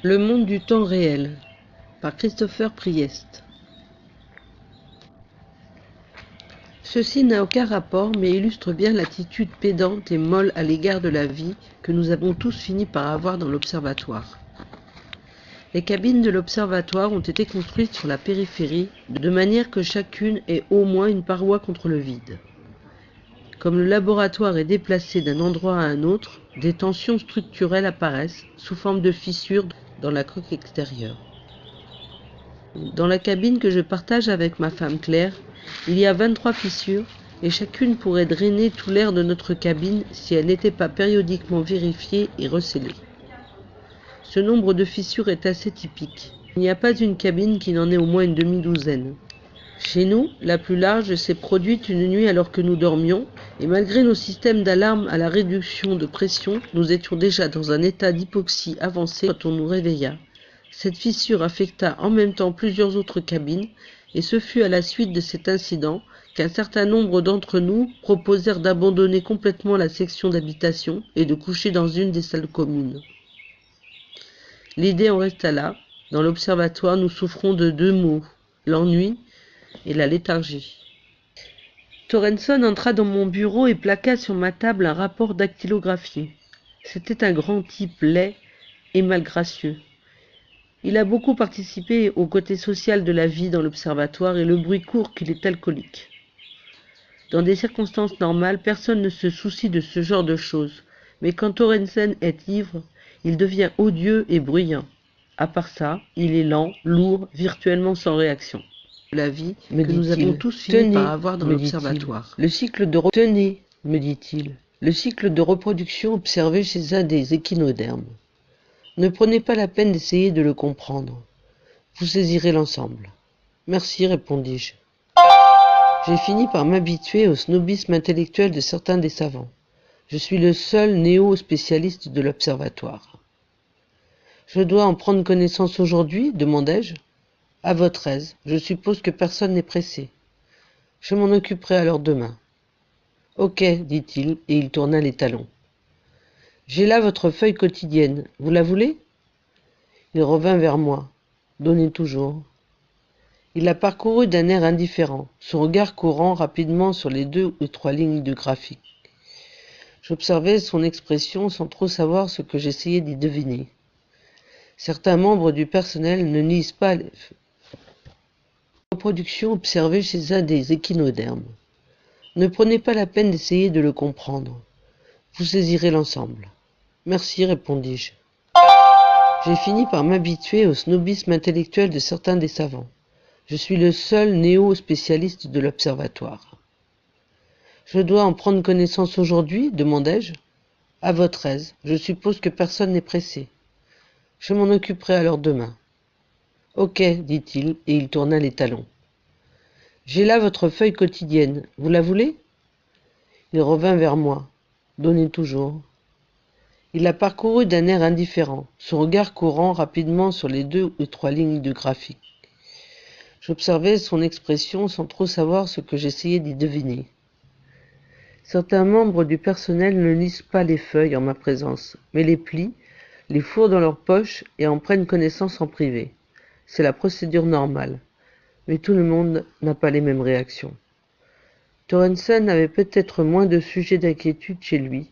Le monde du temps réel, par Christopher Priest. Ceci n'a aucun rapport, mais illustre bien l'attitude pédante et molle à l'égard de la vie que nous avons tous fini par avoir dans l'observatoire. Les cabines de l'observatoire ont été construites sur la périphérie, de manière que chacune ait au moins une paroi contre le vide. Comme le laboratoire est déplacé d'un endroit à un autre, des tensions structurelles apparaissent sous forme de fissures dans la coque extérieure. Dans la cabine que je partage avec ma femme Claire, il y a 23 fissures et chacune pourrait drainer tout l'air de notre cabine si elle n'était pas périodiquement vérifiée et recellée. Ce nombre de fissures est assez typique. Il n'y a pas une cabine qui n'en ait au moins une demi-douzaine. Chez nous, la plus large s'est produite une nuit alors que nous dormions, et malgré nos systèmes d'alarme à la réduction de pression, nous étions déjà dans un état d'hypoxie avancé quand on nous réveilla. Cette fissure affecta en même temps plusieurs autres cabines, et ce fut à la suite de cet incident qu'un certain nombre d'entre nous proposèrent d'abandonner complètement la section d'habitation et de coucher dans une des salles communes. L'idée en resta là. Dans l'observatoire, nous souffrons de deux maux, l'ennui et la léthargie. Torrenson entra dans mon bureau et plaqua sur ma table un rapport dactylographié. C'était un grand type laid et malgracieux. Il a beaucoup participé au côté social de la vie dans l'observatoire et le bruit court qu'il est alcoolique. Dans des circonstances normales, personne ne se soucie de ce genre de choses, mais quand Torrenson est ivre, il devient odieux et bruyant. À part ça, il est lent, lourd, virtuellement sans réaction. La vie que nous avons tous fini par avoir dans l'observatoire. Tenez, me dit-il, le cycle de reproduction observé chez un des échinodermes. Ne prenez pas la peine d'essayer de le comprendre. Vous saisirez l'ensemble. Merci, répondis-je. J'ai fini par m'habituer au snobisme intellectuel de certains des savants. Je suis le seul néo-spécialiste de l'observatoire. Je dois en prendre connaissance aujourd'hui, demandai-je. À votre aise, je suppose que personne n'est pressé. Je m'en occuperai alors demain. Ok, dit-il, et il tourna les talons. J'ai là votre feuille quotidienne, vous la voulez? Il revint vers moi. Donnez toujours. Il la parcourut d'un air indifférent, son regard courant rapidement sur les 2 ou 3 lignes de graphique. J'observais son expression sans trop savoir ce que j'essayais d'y deviner. Certains membres du personnel ne lisent pas les reproductions observées chez un des échinodermes. Ne prenez pas la peine d'essayer de le comprendre. Vous saisirez l'ensemble. Merci, répondis-je. J'ai fini par m'habituer au snobisme intellectuel de certains des savants. Je suis le seul néo-spécialiste de l'observatoire. Je dois en prendre connaissance aujourd'hui, demandai-je. À votre aise, je suppose que personne n'est pressé. Je m'en occuperai alors demain. Ok, dit-il, et il tourna les talons. J'ai là votre feuille quotidienne, vous la voulez? Il revint vers moi. Donnez toujours. Il la parcourut d'un air indifférent, son regard courant rapidement sur les 2 ou 3 lignes de graphique. J'observais son expression sans trop savoir ce que j'essayais d'y deviner. Certains membres du personnel ne lisent pas les feuilles en ma présence, mais les plient, les fourrent dans leur poche et en prennent connaissance en privé. C'est la procédure normale. Mais tout le monde n'a pas les mêmes réactions. Torrenson avait peut-être moins de sujets d'inquiétude chez lui,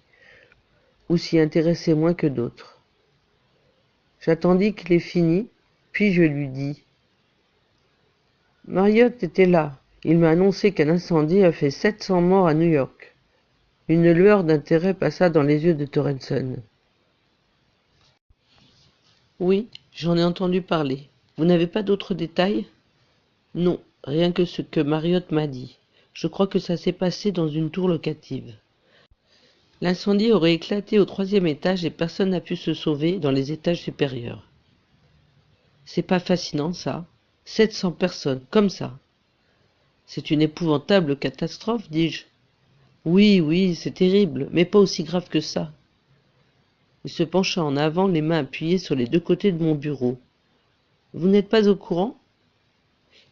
ou s'y intéressait moins que d'autres. J'attendis qu'il ait fini, puis je lui dis « Marriott était là. Il m'a annoncé qu'un incendie a fait 700 morts à New York. » Une lueur d'intérêt passa dans les yeux de Torrenson. « Oui, j'en ai entendu parler. Vous n'avez pas d'autres détails? » « Non, rien que ce que Marriott m'a dit. Je crois que ça s'est passé dans une tour locative. L'incendie aurait éclaté au 3e étage et personne n'a pu se sauver dans les étages supérieurs. C'est pas fascinant, ça? 700 personnes, comme ça. C'est une épouvantable catastrophe, dis-je. Oui, oui, c'est terrible, mais pas aussi grave que ça. Il se pencha en avant, les mains appuyées sur les 2 côtés de mon bureau. Vous n'êtes pas au courant?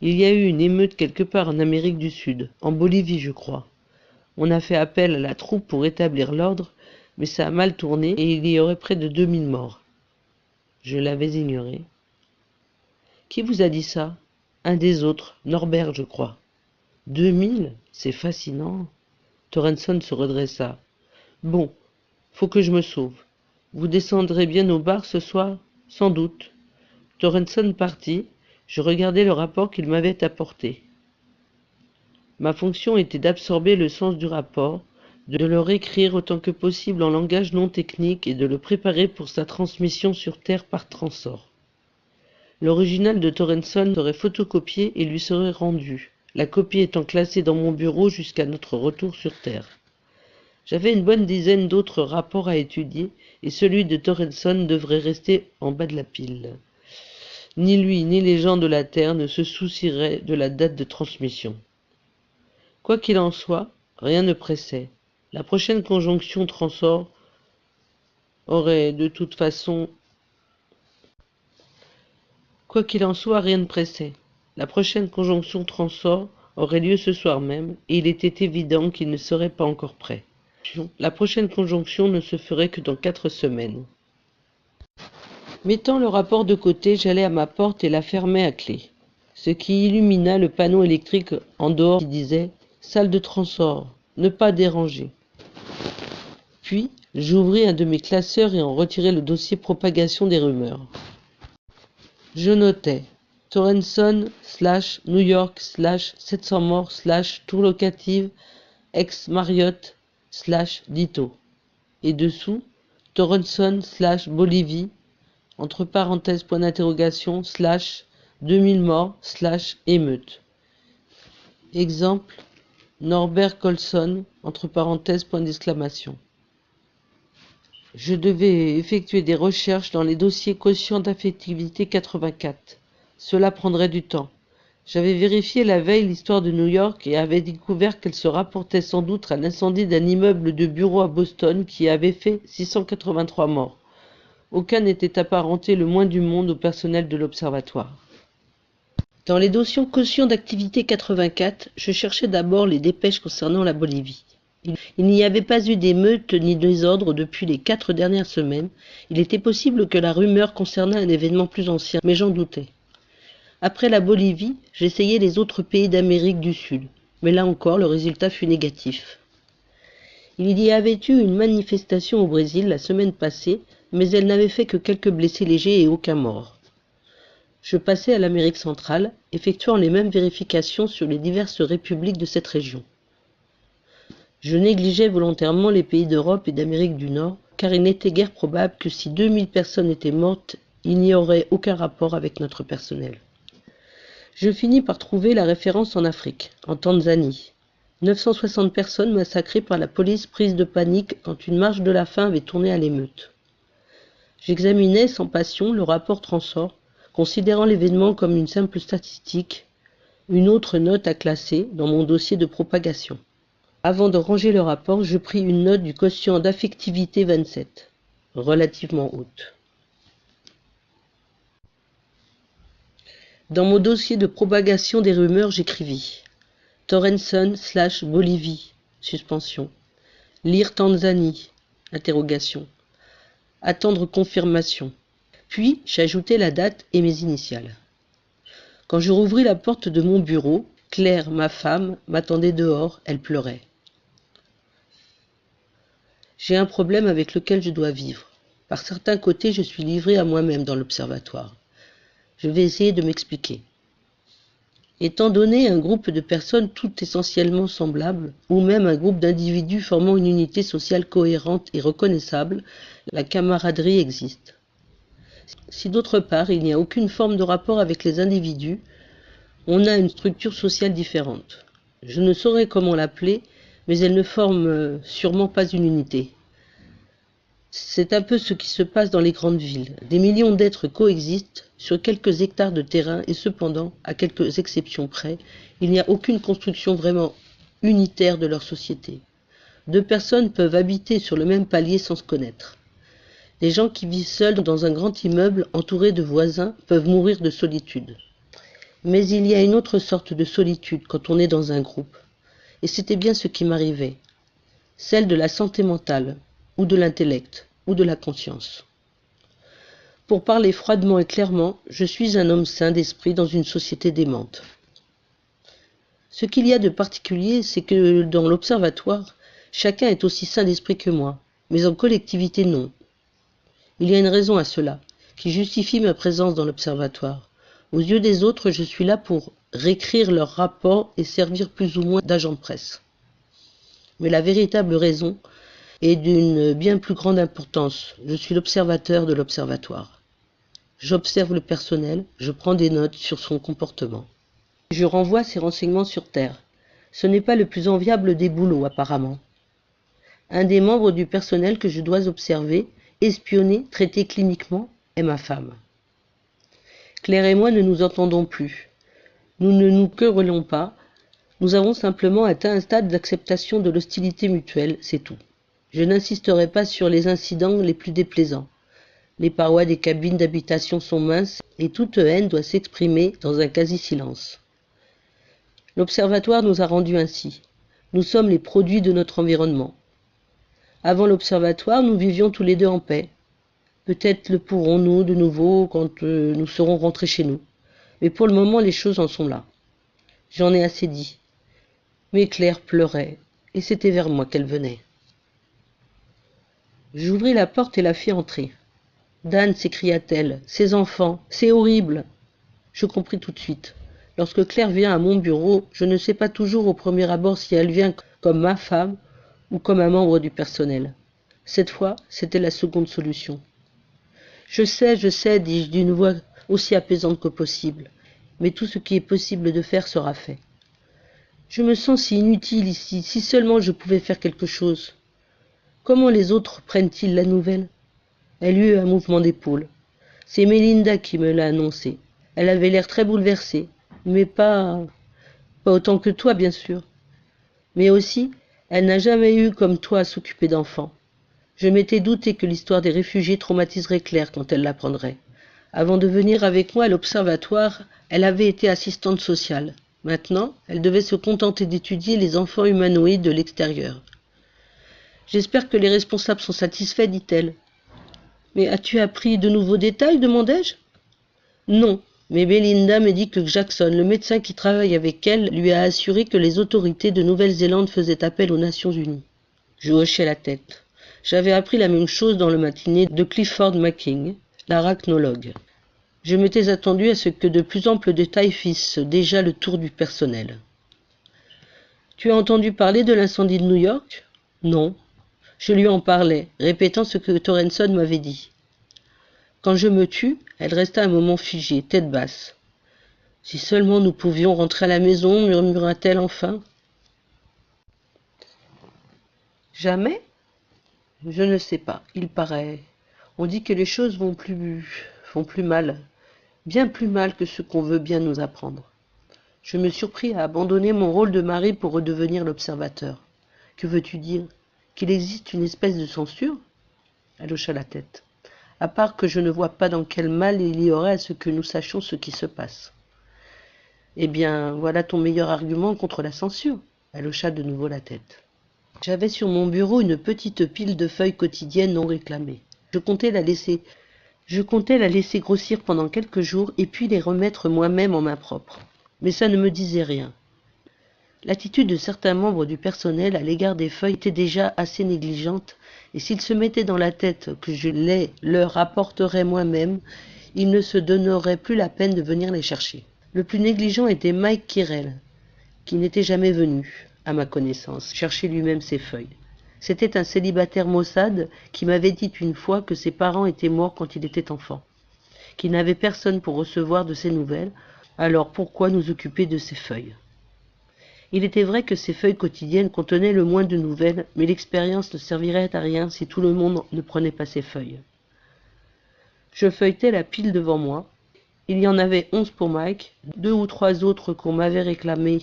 Il y a eu une émeute quelque part en Amérique du Sud, en Bolivie, je crois. On a fait appel à la troupe pour établir l'ordre, mais ça a mal tourné et il y aurait près de 2000 morts. Je l'avais ignoré. Qui vous a dit ça? Un des autres, Norbert, je crois. 2000? C'est fascinant. Torrenson se redressa. Bon, faut que je me sauve. Vous descendrez bien au bar ce soir? Sans doute. Torrenson partit. Je regardais le rapport qu'il m'avait apporté. Ma fonction était d'absorber le sens du rapport, de le réécrire autant que possible en langage non technique et de le préparer pour sa transmission sur Terre par Transor. L'original de Torrenson serait photocopié et lui serait rendu, la copie étant classée dans mon bureau jusqu'à notre retour sur Terre. J'avais une bonne dizaine d'autres rapports à étudier et celui de Torrenson devrait rester en bas de la pile. Ni lui ni les gens de la Terre ne se soucieraient de la date de transmission. Quoi qu'il en soit, rien ne pressait. La prochaine conjonction Transor aurait de toute façon... Quoi qu'il en soit, rien ne pressait. La prochaine conjonction Transor aurait lieu ce soir même, et il était évident qu'il ne serait pas encore prêt. La prochaine conjonction ne se ferait que dans 4 semaines. Mettant le rapport de côté, j'allai à ma porte et la fermai à clé, ce qui illumina le panneau électrique en dehors qui disait « Salle de Transor, ne pas déranger ». Puis, j'ouvris un de mes classeurs et en retirai le dossier propagation des rumeurs. Je notais Torrenson / New York / 700 morts / tour locative ex Marriott / Dito. Et dessous, Torrenson / Bolivie, entre parenthèses point d'interrogation / 2000 morts / émeute. Exemple, Norbert Colson, entre parenthèses point d'exclamation. Je devais effectuer des recherches dans les dossiers quotient d'affectivité 84. Cela prendrait du temps. J'avais vérifié la veille l'histoire de New York et avais découvert qu'elle se rapportait sans doute à l'incendie d'un immeuble de bureaux à Boston qui avait fait 683 morts. Aucun n'était apparenté le moins du monde au personnel de l'observatoire. Dans les dossiers quotient d'activité 84, je cherchais d'abord les dépêches concernant la Bolivie. Il n'y avait pas eu d'émeutes ni de désordre depuis les 4 dernières semaines. Il était possible que la rumeur concernât un événement plus ancien, mais j'en doutais. Après la Bolivie, j'essayai les autres pays d'Amérique du Sud, mais là encore le résultat fut négatif. Il y avait eu une manifestation au Brésil la semaine passée, mais elle n'avait fait que quelques blessés légers et aucun mort. Je passai à l'Amérique centrale, effectuant les mêmes vérifications sur les diverses républiques de cette région. Je négligeais volontairement les pays d'Europe et d'Amérique du Nord, car il n'était guère probable que si 2000 personnes étaient mortes, il n'y aurait aucun rapport avec notre personnel. Je finis par trouver la référence en Afrique, en Tanzanie. 960 personnes massacrées par la police prise de panique quand une marche de la faim avait tourné à l'émeute. J'examinais sans passion le rapport Transor, considérant l'événement comme une simple statistique, une autre note à classer dans mon dossier de propagation. Avant de ranger le rapport, je pris une note du quotient d'affectivité 27, relativement haute. Dans mon dossier de propagation des rumeurs, j'écrivis Torrenson / Bolivie, suspension. Lire Tanzanie, interrogation. Attendre confirmation. Puis, j'ajoutai la date et mes initiales. Quand je rouvris la porte de mon bureau, Claire, ma femme, m'attendait dehors, elle pleurait. J'ai un problème avec lequel je dois vivre. Par certains côtés, je suis livré à moi-même dans l'observatoire. Je vais essayer de m'expliquer. Étant donné un groupe de personnes toutes essentiellement semblables, ou même un groupe d'individus formant une unité sociale cohérente et reconnaissable, la camaraderie existe. Si d'autre part, il n'y a aucune forme de rapport avec les individus, on a une structure sociale différente. Je ne saurais comment l'appeler, mais elle ne forme sûrement pas une unité. C'est un peu ce qui se passe dans les grandes villes. Des millions d'êtres coexistent sur quelques hectares de terrain et cependant, à quelques exceptions près, il n'y a aucune construction vraiment unitaire de leur société. 2 personnes peuvent habiter sur le même palier sans se connaître. Les gens qui vivent seuls dans un grand immeuble entouré de voisins peuvent mourir de solitude. Mais il y a une autre sorte de solitude quand on est dans un groupe. Et c'était bien ce qui m'arrivait. Celle de la santé mentale, ou de l'intellect, ou de la conscience. Pour parler froidement et clairement, je suis un homme sain d'esprit dans une société démente. Ce qu'il y a de particulier, c'est que dans l'observatoire, chacun est aussi sain d'esprit que moi, mais en collectivité non. Il y a une raison à cela, qui justifie ma présence dans l'observatoire. Aux yeux des autres, je suis là pour réécrire leurs rapports et servir plus ou moins d'agent de presse. Mais la véritable raison est d'une bien plus grande importance. Je suis l'observateur de l'observatoire. J'observe le personnel, je prends des notes sur son comportement. Je renvoie ces renseignements sur Terre. Ce n'est pas le plus enviable des boulots, apparemment. Un des membres du personnel que je dois observer, espionner, traiter cliniquement, est ma femme. Claire et moi ne nous entendons plus. Nous ne nous querellons pas. Nous avons simplement atteint un stade d'acceptation de l'hostilité mutuelle, c'est tout. Je n'insisterai pas sur les incidents les plus déplaisants. Les parois des cabines d'habitation sont minces et toute haine doit s'exprimer dans un quasi-silence. L'observatoire nous a rendus ainsi. Nous sommes les produits de notre environnement. Avant l'observatoire, nous vivions tous les deux en paix. Peut-être le pourrons-nous de nouveau quand nous serons rentrés chez nous. Mais pour le moment, les choses en sont là. J'en ai assez dit. Mais Claire pleurait, et c'était vers moi qu'elle venait. J'ouvris la porte et la fis entrer. « Dan » s'écria-t-elle, « ces enfants, c'est horrible !» Je compris tout de suite. Lorsque Claire vient à mon bureau, je ne sais pas toujours au premier abord si elle vient comme ma femme ou comme un membre du personnel. Cette fois, c'était la seconde solution. « Je sais, » dis-je d'une voix aussi apaisante que possible, mais tout ce qui est possible de faire sera fait. Je me sens si inutile ici, si seulement je pouvais faire quelque chose. Comment les autres prennent-ils la nouvelle ? Elle eut un mouvement d'épaule. C'est Mélinda qui me l'a annoncé. Elle avait l'air très bouleversée, mais pas autant que toi, bien sûr. Mais aussi, elle n'a jamais eu comme toi à s'occuper d'enfants. Je m'étais douté que l'histoire des réfugiés traumatiserait Claire quand elle l'apprendrait. Avant de venir avec moi à l'observatoire, elle avait été assistante sociale. Maintenant, elle devait se contenter d'étudier les enfants humanoïdes de l'extérieur. « J'espère que les responsables sont satisfaits, dit-elle. « Mais as-tu appris de nouveaux détails, demandai-je. « Non, mais Belinda me dit que Jackson, le médecin qui travaille avec elle, lui a assuré que les autorités de Nouvelle-Zélande faisaient appel aux Nations Unies. » Je hochai la tête. J'avais appris la même chose dans le matinée de Clifford Macking, l'arachnologue. Je m'étais attendu à ce que de plus amples détails fissent déjà le tour du personnel. « Tu as entendu parler de l'incendie de New York ? » « Non. » Je lui en parlais, répétant ce que Torrenson m'avait dit. « Quand je me tue, elle resta un moment figée, tête basse. « Si seulement nous pouvions rentrer à la maison, murmura-t-elle enfin. « Jamais ? Je ne sais pas, il paraît. On dit que les choses vont plus mal, bien plus mal que ce qu'on veut bien nous apprendre. » Je me surpris à abandonner mon rôle de mari pour redevenir l'observateur. « Que veux-tu dire ? Qu'il existe une espèce de censure ?» Elle hocha la tête. « À part que je ne vois pas dans quel mal il y aurait à ce que nous sachions ce qui se passe. » « Eh bien, voilà ton meilleur argument contre la censure. » Elle hocha de nouveau la tête. J'avais sur mon bureau une petite pile de feuilles quotidiennes non réclamées. Je comptais la laisser grossir pendant quelques jours et puis les remettre moi-même en main propre. Mais ça ne me disait rien. L'attitude de certains membres du personnel à l'égard des feuilles était déjà assez négligente, et s'ils se mettaient dans la tête que je les leur apporterais moi-même, ils ne se donneraient plus la peine de venir les chercher. Le plus négligent était Mike Kirrell, qui n'était jamais venu, à ma connaissance, chercher lui-même ses feuilles. C'était un célibataire maussade qui m'avait dit une fois que ses parents étaient morts quand il était enfant, qu'il n'avait personne pour recevoir de ses nouvelles, alors pourquoi nous occuper de ses feuilles ? Il était vrai que ces feuilles quotidiennes contenaient le moins de nouvelles, mais l'expérience ne servirait à rien si tout le monde ne prenait pas ces feuilles. Je feuilletais la pile devant moi. Il y en avait 11 pour Mike, 2 ou 3 autres qu'on m'avait réclamées,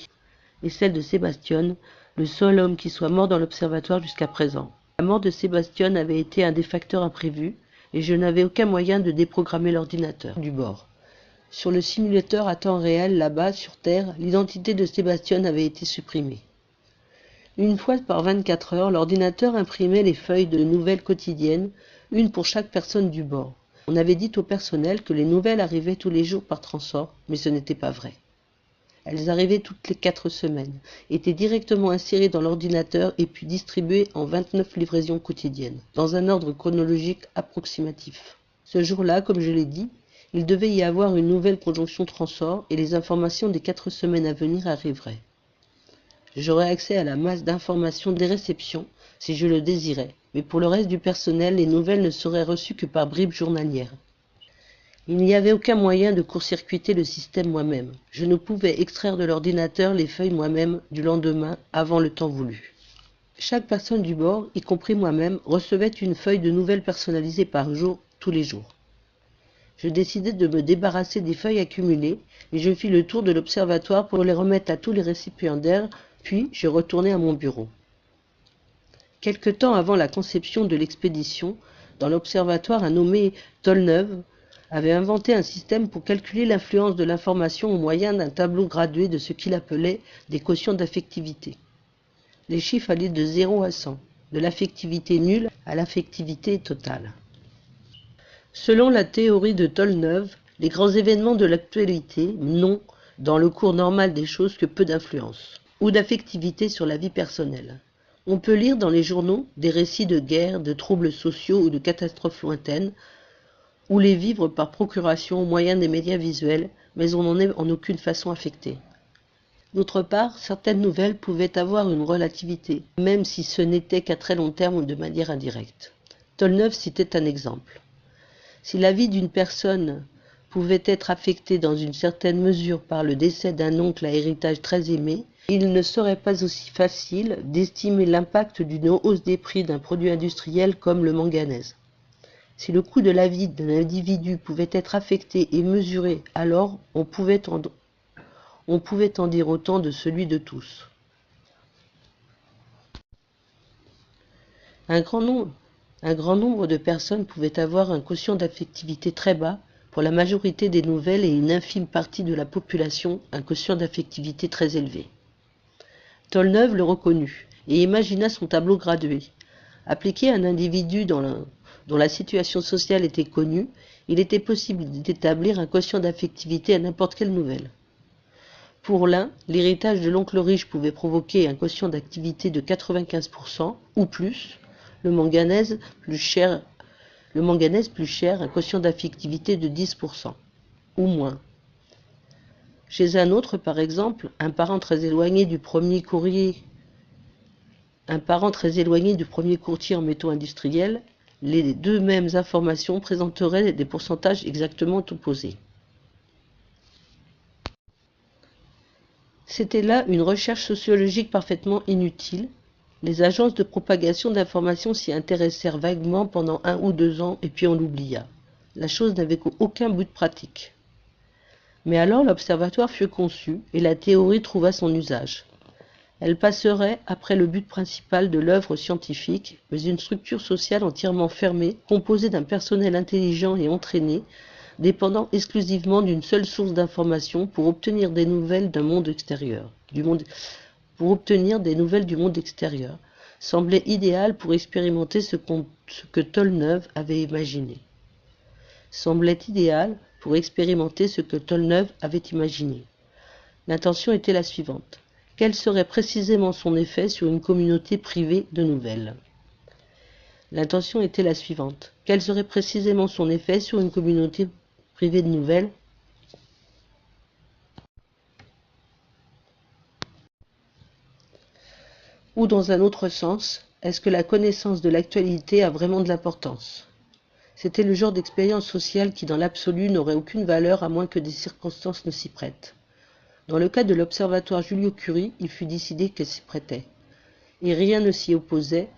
et celle de Sébastien, le seul homme qui soit mort dans l'observatoire jusqu'à présent. La mort de Sébastien avait été un des facteurs imprévus, et je n'avais aucun moyen de déprogrammer l'ordinateur du bord. Sur le simulateur à temps réel, là-bas, sur Terre, l'identité de Sébastien avait été supprimée. Une fois par 24 heures, l'ordinateur imprimait les feuilles de nouvelles quotidiennes, une pour chaque personne du bord. On avait dit au personnel que les nouvelles arrivaient tous les jours par transport, mais ce n'était pas vrai. Elles arrivaient toutes les 4 semaines, étaient directement insérées dans l'ordinateur et puis distribuées en 29 livraisons quotidiennes, dans un ordre chronologique approximatif. Ce jour-là, comme je l'ai dit, il devait y avoir une nouvelle conjonction transport et les informations des 4 semaines à venir arriveraient. J'aurais accès à la masse d'informations des réceptions si je le désirais, mais pour le reste du personnel, les nouvelles ne seraient reçues que par bribes journalières. Il n'y avait aucun moyen de court-circuiter le système moi-même. Je ne pouvais extraire de l'ordinateur les feuilles moi-même du lendemain avant le temps voulu. Chaque personne du bord, y compris moi-même, recevait une feuille de nouvelles personnalisée par jour, tous les jours. Je décidai de me débarrasser des feuilles accumulées et je fis le tour de l'observatoire pour les remettre à tous les récipiendaires, puis je retournai à mon bureau. Quelque temps avant la conception de l'expédition, dans l'observatoire, un nommé Tolneuve avait inventé un système pour calculer l'influence de l'information au moyen d'un tableau gradué de ce qu'il appelait des quotients d'affectivité. Les chiffres allaient de 0 à 100, de l'affectivité nulle à l'affectivité totale. Selon la théorie de Tolneuve, les grands événements de l'actualité n'ont, dans le cours normal des choses, que peu d'influence ou d'affectivité sur la vie personnelle. On peut lire dans les journaux des récits de guerre, de troubles sociaux ou de catastrophes lointaines, ou les vivre par procuration au moyen des médias visuels, mais on n'en est en aucune façon affecté. D'autre part, certaines nouvelles pouvaient avoir une relativité, même si ce n'était qu'à très long terme ou de manière indirecte. Tolneuve citait un exemple. Si la vie d'une personne pouvait être affectée dans une certaine mesure par le décès d'un oncle à héritage très aimé, il ne serait pas aussi facile d'estimer l'impact d'une hausse des prix d'un produit industriel comme le manganèse. Si le coût de la vie d'un individu pouvait être affecté et mesuré, alors on pouvait en dire autant de celui de tous. Un grand nombre de personnes pouvaient avoir un quotient d'affectivité très bas, pour la majorité des nouvelles et une infime partie de la population, un quotient d'affectivité très élevé. Tolneuve le reconnut et imagina son tableau gradué. Appliqué à un individu dont la situation sociale était connue, il était possible d'établir un quotient d'affectivité à n'importe quelle nouvelle. Pour l'un, l'héritage de l'oncle riche pouvait provoquer un quotient d'activité de 95% ou plus, le manganèse plus cher, un quotient d'affectivité de 10% ou moins. Chez un autre, par exemple, un parent très éloigné du premier courtier en métaux industriels, les deux mêmes informations présenteraient des pourcentages exactement opposés. C'était là une recherche sociologique parfaitement inutile. Les agences de propagation d'informations s'y intéressèrent vaguement pendant 1 ou 2 ans et puis on l'oublia. La chose n'avait aucun but pratique. Mais alors l'observatoire fut conçu et la théorie trouva son usage. Elle passerait après le but principal de l'œuvre scientifique, mais une structure sociale entièrement fermée, composée d'un personnel intelligent et entraîné, dépendant exclusivement d'une seule source d'information pour obtenir des nouvelles du monde extérieur, semblait idéal pour expérimenter ce que Tolneuve avait imaginé. L'intention était la suivante. Quel serait précisément son effet sur une communauté privée de nouvelles ? Ou dans un autre sens, est-ce que la connaissance de l'actualité a vraiment de l'importance ? C'était le genre d'expérience sociale qui, dans l'absolu, n'aurait aucune valeur à moins que des circonstances ne s'y prêtent. Dans le cas de l'observatoire Joliot-Curie, il fut décidé qu'elle s'y prêtait. Et rien ne s'y opposait,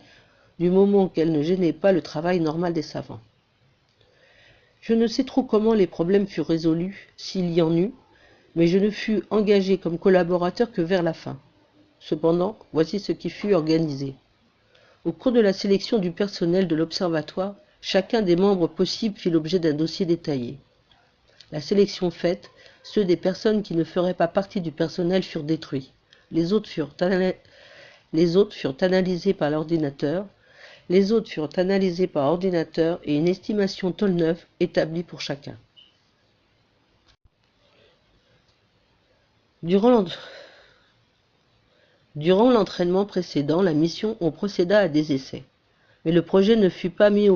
du moment qu'elle ne gênait pas le travail normal des savants. Je ne sais trop comment les problèmes furent résolus, s'il y en eut, mais je ne fus engagé comme collaborateur que vers la fin. Cependant, voici ce qui fut organisé. Au cours de la sélection du personnel de l'observatoire, chacun des membres possibles fit l'objet d'un dossier détaillé. La sélection faite, ceux des personnes qui ne feraient pas partie du personnel furent détruits. Les autres furent analysés par l'ordinateur. Les autres furent analysés par ordinateur et une estimation Tolneuf établie pour chacun. Durant l'entraînement précédent, la mission, on procéda à des essais. Mais le projet ne fut pas mis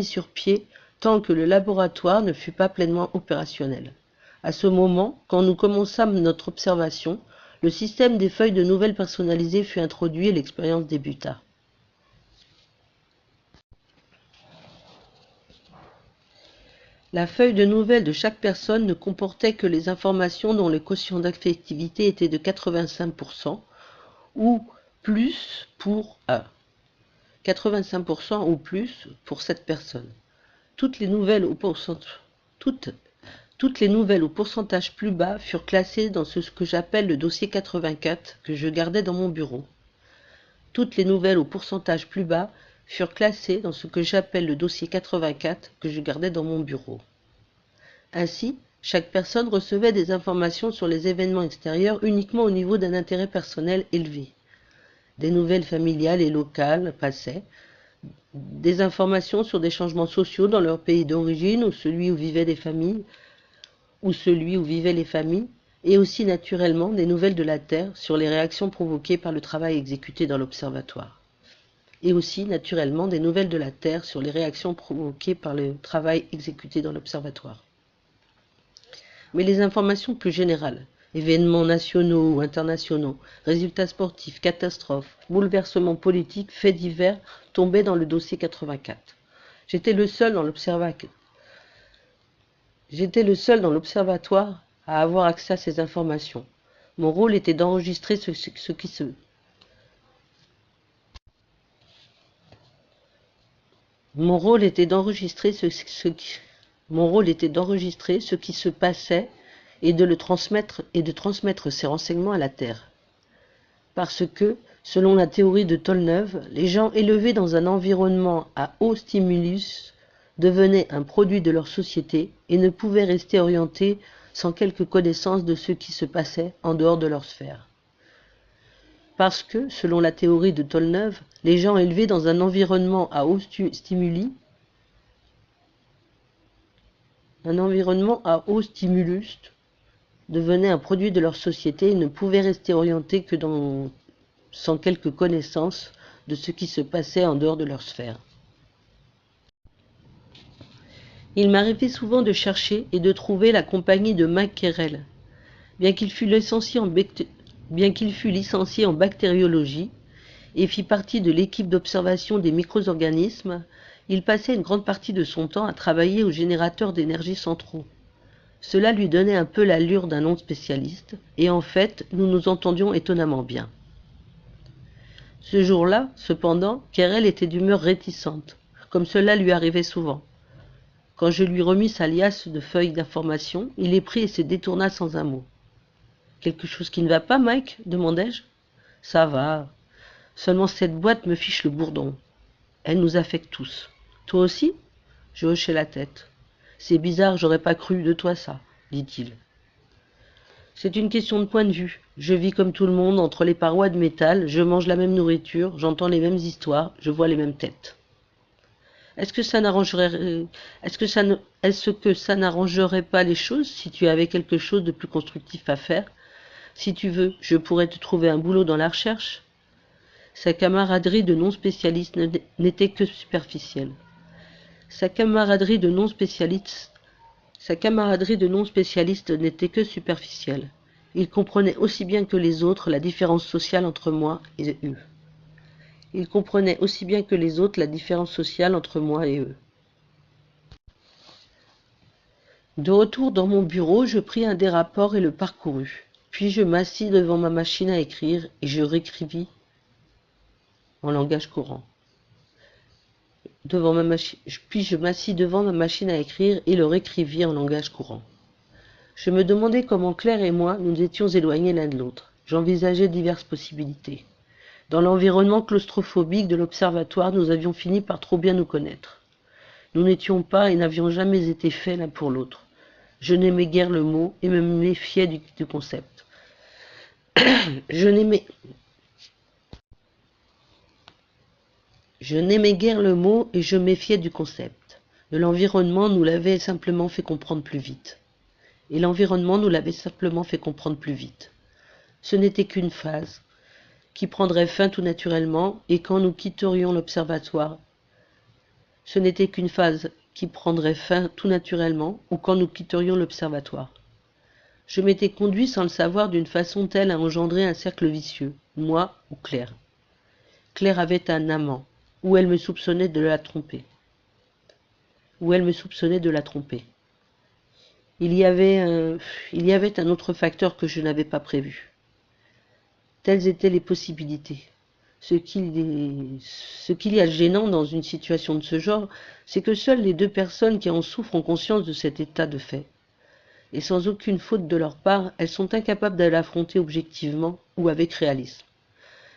sur pied tant que le laboratoire ne fut pas pleinement opérationnel. À ce moment, quand nous commençâmes notre observation, le système des feuilles de nouvelles personnalisées fut introduit et l'expérience débuta. La feuille de nouvelles de chaque personne ne comportait que les informations dont le quotient d'affectivité était de 85% ou plus pour 85% ou plus pour cette personne. Toutes les nouvelles au pourcentage plus bas furent classées dans ce que j'appelle le dossier 84 que je gardais dans mon bureau. Toutes les nouvelles au pourcentage plus bas furent classées dans ce que j'appelle le dossier 84 que je gardais dans mon bureau. Ainsi, chaque personne recevait des informations sur les événements extérieurs uniquement au niveau d'un intérêt personnel élevé. Des nouvelles familiales et locales passaient, des informations sur des changements sociaux dans leur pays d'origine ou celui où vivaient les familles, et aussi naturellement des nouvelles de la Terre sur les réactions provoquées par le travail exécuté dans l'observatoire. Mais les informations plus générales, événements nationaux ou internationaux, résultats sportifs, catastrophes, bouleversements politiques, faits divers, tombaient dans le dossier 84. J'étais le seul dans l'observatoire à avoir accès à ces informations. Mon rôle était d'enregistrer ce qui se passait et de transmettre ces renseignements à la Terre. Parce que, selon la théorie de Tolneuve, les gens élevés dans un environnement à haut stimulus devenaient un produit de leur société et ne pouvaient rester orientés sans quelque connaissance de ce qui se passait en dehors de leur sphère. Parce que, selon la théorie de Tolneuve, les gens élevés dans un environnement à haut stimulus devenaient un produit de leur société et ne pouvaient rester orientés sans quelque connaissance de ce qui se passait en dehors de leur sphère. Il m'arrivait souvent de chercher et de trouver la compagnie de Mike Carrel. Bien qu'il fût licencié en bactériologie et fit partie de l'équipe d'observation des micro-organismes, il passait une grande partie de son temps à travailler aux générateurs d'énergie centraux. Cela lui donnait un peu l'allure d'un non-spécialiste, et en fait, nous nous entendions étonnamment bien. Ce jour-là, cependant, Carrel était d'humeur réticente, comme cela lui arrivait souvent. Quand je lui remis sa liasse de feuilles d'information, il les prit et se détourna sans un mot. « Quelque chose qui ne va pas, Mike ?» demandai-je. « Ça va. Seulement cette boîte me fiche le bourdon. Elle nous affecte tous. Toi aussi ?» Je hochai la tête. « C'est bizarre, j'aurais pas cru de toi ça, » dit-il. « C'est une question de point de vue. Je vis comme tout le monde, entre les parois de métal, je mange la même nourriture, j'entends les mêmes histoires, je vois les mêmes têtes. Est-ce que ça n'arrangerait pas les choses si tu avais quelque chose de plus constructif à faire? Si tu veux, je pourrais te trouver un boulot dans la recherche. » Sa camaraderie de non-spécialiste n'était que superficielle. Il comprenait aussi bien que les autres la différence sociale entre moi et eux. De retour dans mon bureau, je pris un des rapports et le parcourus. Puis je m'assis devant ma machine à écrire et je réécrivis en langage courant. Je me demandais comment Claire et moi nous étions éloignés l'un de l'autre. J'envisageais diverses possibilités. Dans l'environnement claustrophobique de l'observatoire, nous avions fini par trop bien nous connaître. Nous n'étions pas et n'avions jamais été faits l'un pour l'autre. Je n'aimais guère le mot et me méfiais du concept. Je n'aimais Je n'aimais guère le mot et je méfiais du concept. De l'environnement nous l'avait simplement fait comprendre plus vite. Et l'environnement nous l'avait simplement fait comprendre plus vite. Ce n'était qu'une phase qui prendrait fin tout naturellement et quand nous quitterions l'observatoire. Ce n'était qu'une phase qui prendrait fin tout naturellement ou quand nous quitterions l'observatoire. Je m'étais conduit sans le savoir d'une façon telle à engendrer un cercle vicieux, moi ou Claire. Claire avait un amant, ou elle me soupçonnait de la tromper. Il y avait un autre facteur que je n'avais pas prévu. Telles étaient les possibilités. Ce qu'il y a de gênant dans une situation de ce genre, c'est que seules les deux personnes qui en souffrent ont conscience de cet état de fait. Et sans aucune faute de leur part, elles sont incapables de l'affronter objectivement ou avec réalisme.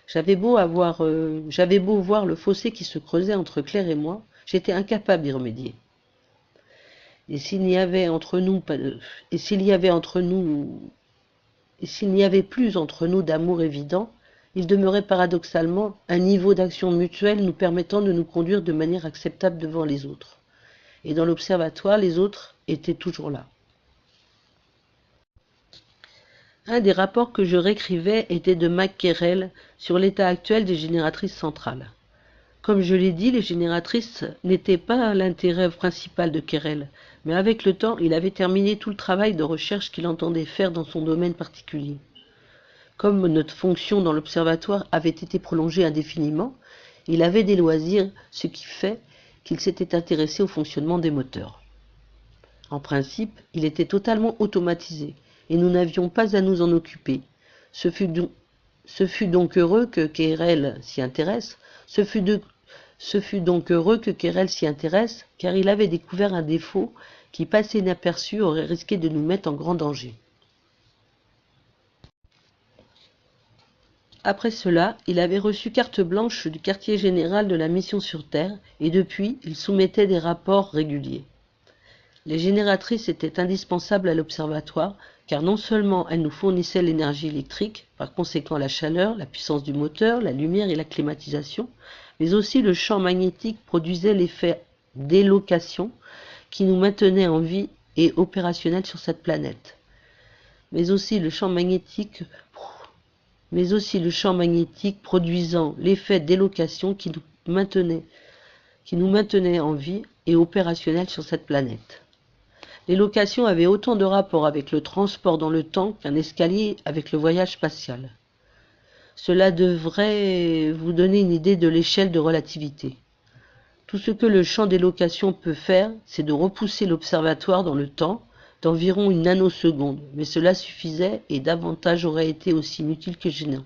J'avais beau voir le fossé qui se creusait entre Claire et moi, j'étais incapable d'y remédier. Et s'il n'y avait plus entre nous d'amour évident, il demeurait paradoxalement un niveau d'action mutuelle nous permettant de nous conduire de manière acceptable devant les autres. Et dans l'observatoire, les autres étaient toujours là. Un des rapports que je réécrivais était de McKerrell sur l'état actuel des génératrices centrales. Comme je l'ai dit, les génératrices n'étaient pas l'intérêt principal de Kerrell, mais avec le temps, il avait terminé tout le travail de recherche qu'il entendait faire dans son domaine particulier. Comme notre fonction dans l'observatoire avait été prolongée indéfiniment, il avait des loisirs, ce qui fait qu'il s'était intéressé au fonctionnement des moteurs. En principe, il était totalement automatisé, et nous n'avions pas à nous en occuper. Ce fut donc heureux que Kerrell s'y intéresse, car il avait découvert un défaut qui, passé inaperçu, aurait risqué de nous mettre en grand danger. Après cela, il avait reçu carte blanche du quartier général de la mission sur Terre, et depuis, il soumettait des rapports réguliers. Les génératrices étaient indispensables à l'observatoire, car non seulement elles nous fournissaient l'énergie électrique, par conséquent la chaleur, la puissance du moteur, la lumière et la climatisation, mais aussi le champ magnétique produisait l'effet d'élocation qui nous maintenait en vie et opérationnels sur cette planète. Mais aussi le champ magnétique produisant l'effet d'élocation qui nous maintenait en vie et opérationnels sur cette planète. L'élocation avait autant de rapport avec le transport dans le temps qu'un escalier avec le voyage spatial. Cela devrait vous donner une idée de l'échelle de relativité. Tout ce que le champ d'élocation peut faire, c'est de repousser l'observatoire dans le temps d'environ une nanoseconde, mais cela suffisait et davantage aurait été aussi inutile que gênant.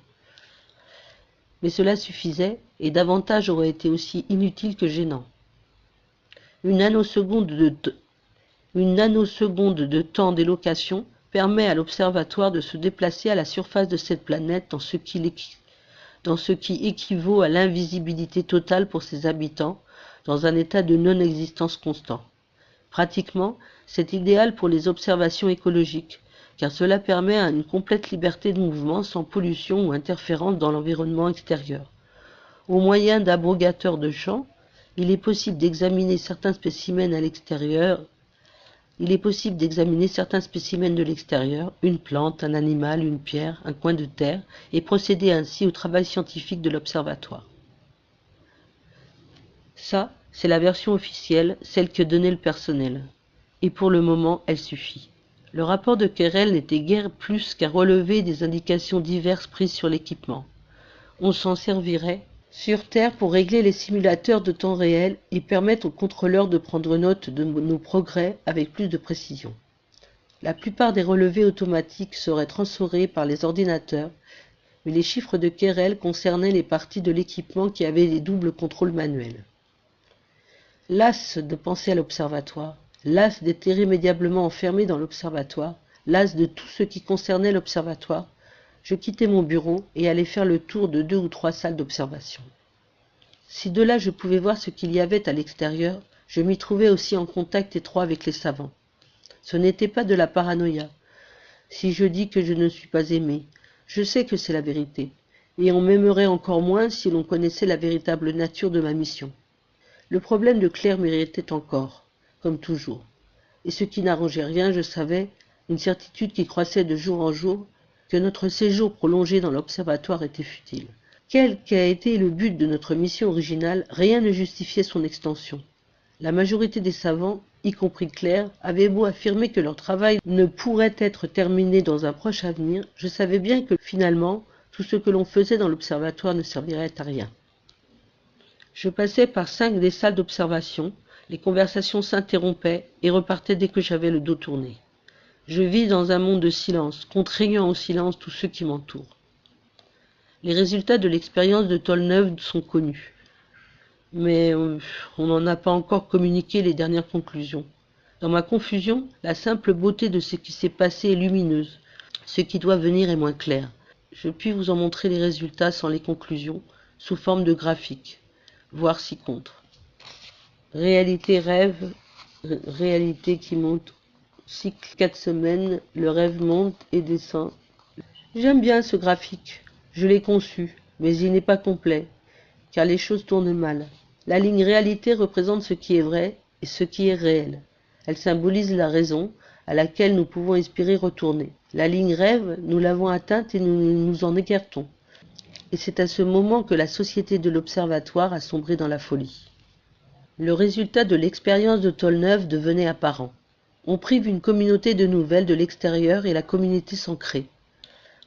Une nanoseconde de temps d'élocation permet à l'observatoire de se déplacer à la surface de cette planète dans ce qui équivaut à l'invisibilité totale pour ses habitants, dans un état de non-existence constant. Pratiquement, c'est idéal pour les observations écologiques, car cela permet une complète liberté de mouvement sans pollution ou interférence dans l'environnement extérieur. Au moyen d'abrogateurs de champs, il est possible d'examiner certains spécimens de l'extérieur, une plante, un animal, une pierre, un coin de terre, et procéder ainsi au travail scientifique de l'observatoire. Ça, c'est la version officielle, celle que donnait le personnel. Et pour le moment, elle suffit. Le rapport de Kerrell n'était guère plus qu'à relever des indications diverses prises sur l'équipement. On s'en servirait sur Terre pour régler les simulateurs de temps réel et permettre aux contrôleurs de prendre note de nos progrès avec plus de précision. La plupart des relevés automatiques seraient transférés par les ordinateurs, mais les chiffres de Kerrell concernaient les parties de l'équipement qui avaient des doubles contrôles manuels. Las de penser à l'observatoire, las d'être irrémédiablement enfermé dans l'observatoire, las de tout ce qui concernait l'observatoire, je quittai mon bureau et allai faire le tour de 2 ou 3 salles d'observation. Si de là je pouvais voir ce qu'il y avait à l'extérieur, je m'y trouvais aussi en contact étroit avec les savants. Ce n'était pas de la paranoïa. Si je dis que je ne suis pas aimé, je sais que c'est la vérité. et on m'aimerait encore moins si l'on connaissait la véritable nature de ma mission. Le problème de Claire m'irritait encore, comme toujours, et ce qui n'arrangeait rien, je savais, une certitude qui croissait de jour en jour, que notre séjour prolongé dans l'observatoire était futile. Quel qu'ait été le but de notre mission originale, rien ne justifiait son extension. La majorité des savants, y compris Claire, avaient beau affirmer que leur travail ne pourrait être terminé dans un proche avenir, je savais bien que finalement, tout ce que l'on faisait dans l'observatoire ne servirait à rien. Je passais par 5 des salles d'observation, les conversations s'interrompaient et repartaient dès que j'avais le dos tourné. Je vis dans un monde de silence, contraignant au silence tous ceux qui m'entourent. Les résultats de l'expérience de Tolneuve sont connus, mais on n'en a pas encore communiqué les dernières conclusions. Dans ma confusion, la simple beauté de ce qui s'est passé est lumineuse, ce qui doit venir est moins clair. Je puis vous en montrer les résultats sans les conclusions, sous forme de graphiques, voire ci-contre. Réalité rêve, réalité qui monte, cycle 4 semaines, le rêve monte et descend. J'aime bien ce graphique, je l'ai conçu, mais il n'est pas complet, car les choses tournent mal. La ligne réalité représente ce qui est vrai et ce qui est réel. Elle symbolise la raison à laquelle nous pouvons espérer retourner. La ligne rêve, nous l'avons atteinte et nous nous en écartons. Et c'est à ce moment que la société de l'Observatoire a sombré dans la folie. Le résultat de l'expérience de Tolneuve devenait apparent. On prive une communauté de nouvelles de l'extérieur et la communauté s'en crée.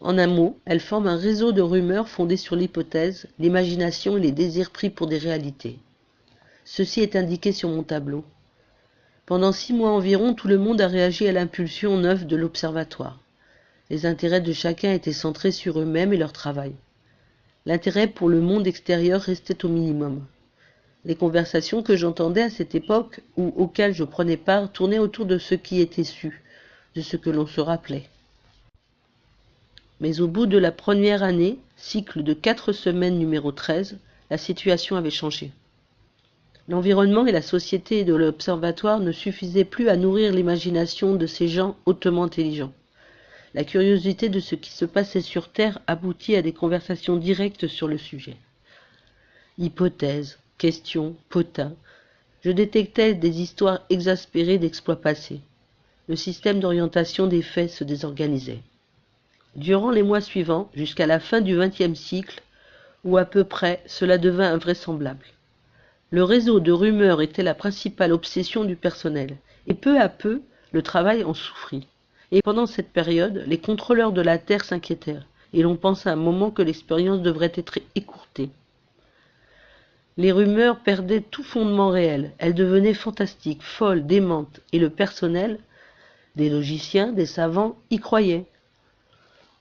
En un mot, elle forme un réseau de rumeurs fondées sur l'hypothèse, l'imagination et les désirs pris pour des réalités. Ceci est indiqué sur mon tableau. Pendant 6 mois environ, tout le monde a réagi à l'impulsion neuve de l'Observatoire. Les intérêts de chacun étaient centrés sur eux-mêmes et leur travail. L'intérêt pour le monde extérieur restait au minimum. Les conversations que j'entendais à cette époque, ou auxquelles je prenais part, tournaient autour de ce qui était su, de ce que l'on se rappelait. Mais au bout de la première année, cycle de 4 semaines numéro 13, la situation avait changé. L'environnement et la société de l'Observatoire ne suffisaient plus à nourrir l'imagination de ces gens hautement intelligents. La curiosité de ce qui se passait sur Terre aboutit à des conversations directes sur le sujet. Hypothèses, questions, potins. Je détectais des histoires exaspérées d'exploits passés. Le système d'orientation des faits se désorganisait. Durant les mois suivants, jusqu'à la fin du XXe cycle, ou à peu près, cela devint invraisemblable. Le réseau de rumeurs était la principale obsession du personnel, et peu à peu, le travail en souffrit. Et pendant cette période, les contrôleurs de la Terre s'inquiétèrent, et l'on pensa un moment que l'expérience devrait être écourtée. Les rumeurs perdaient tout fondement réel, elles devenaient fantastiques, folles, démentes, et le personnel, des logiciens, des savants, y croyait.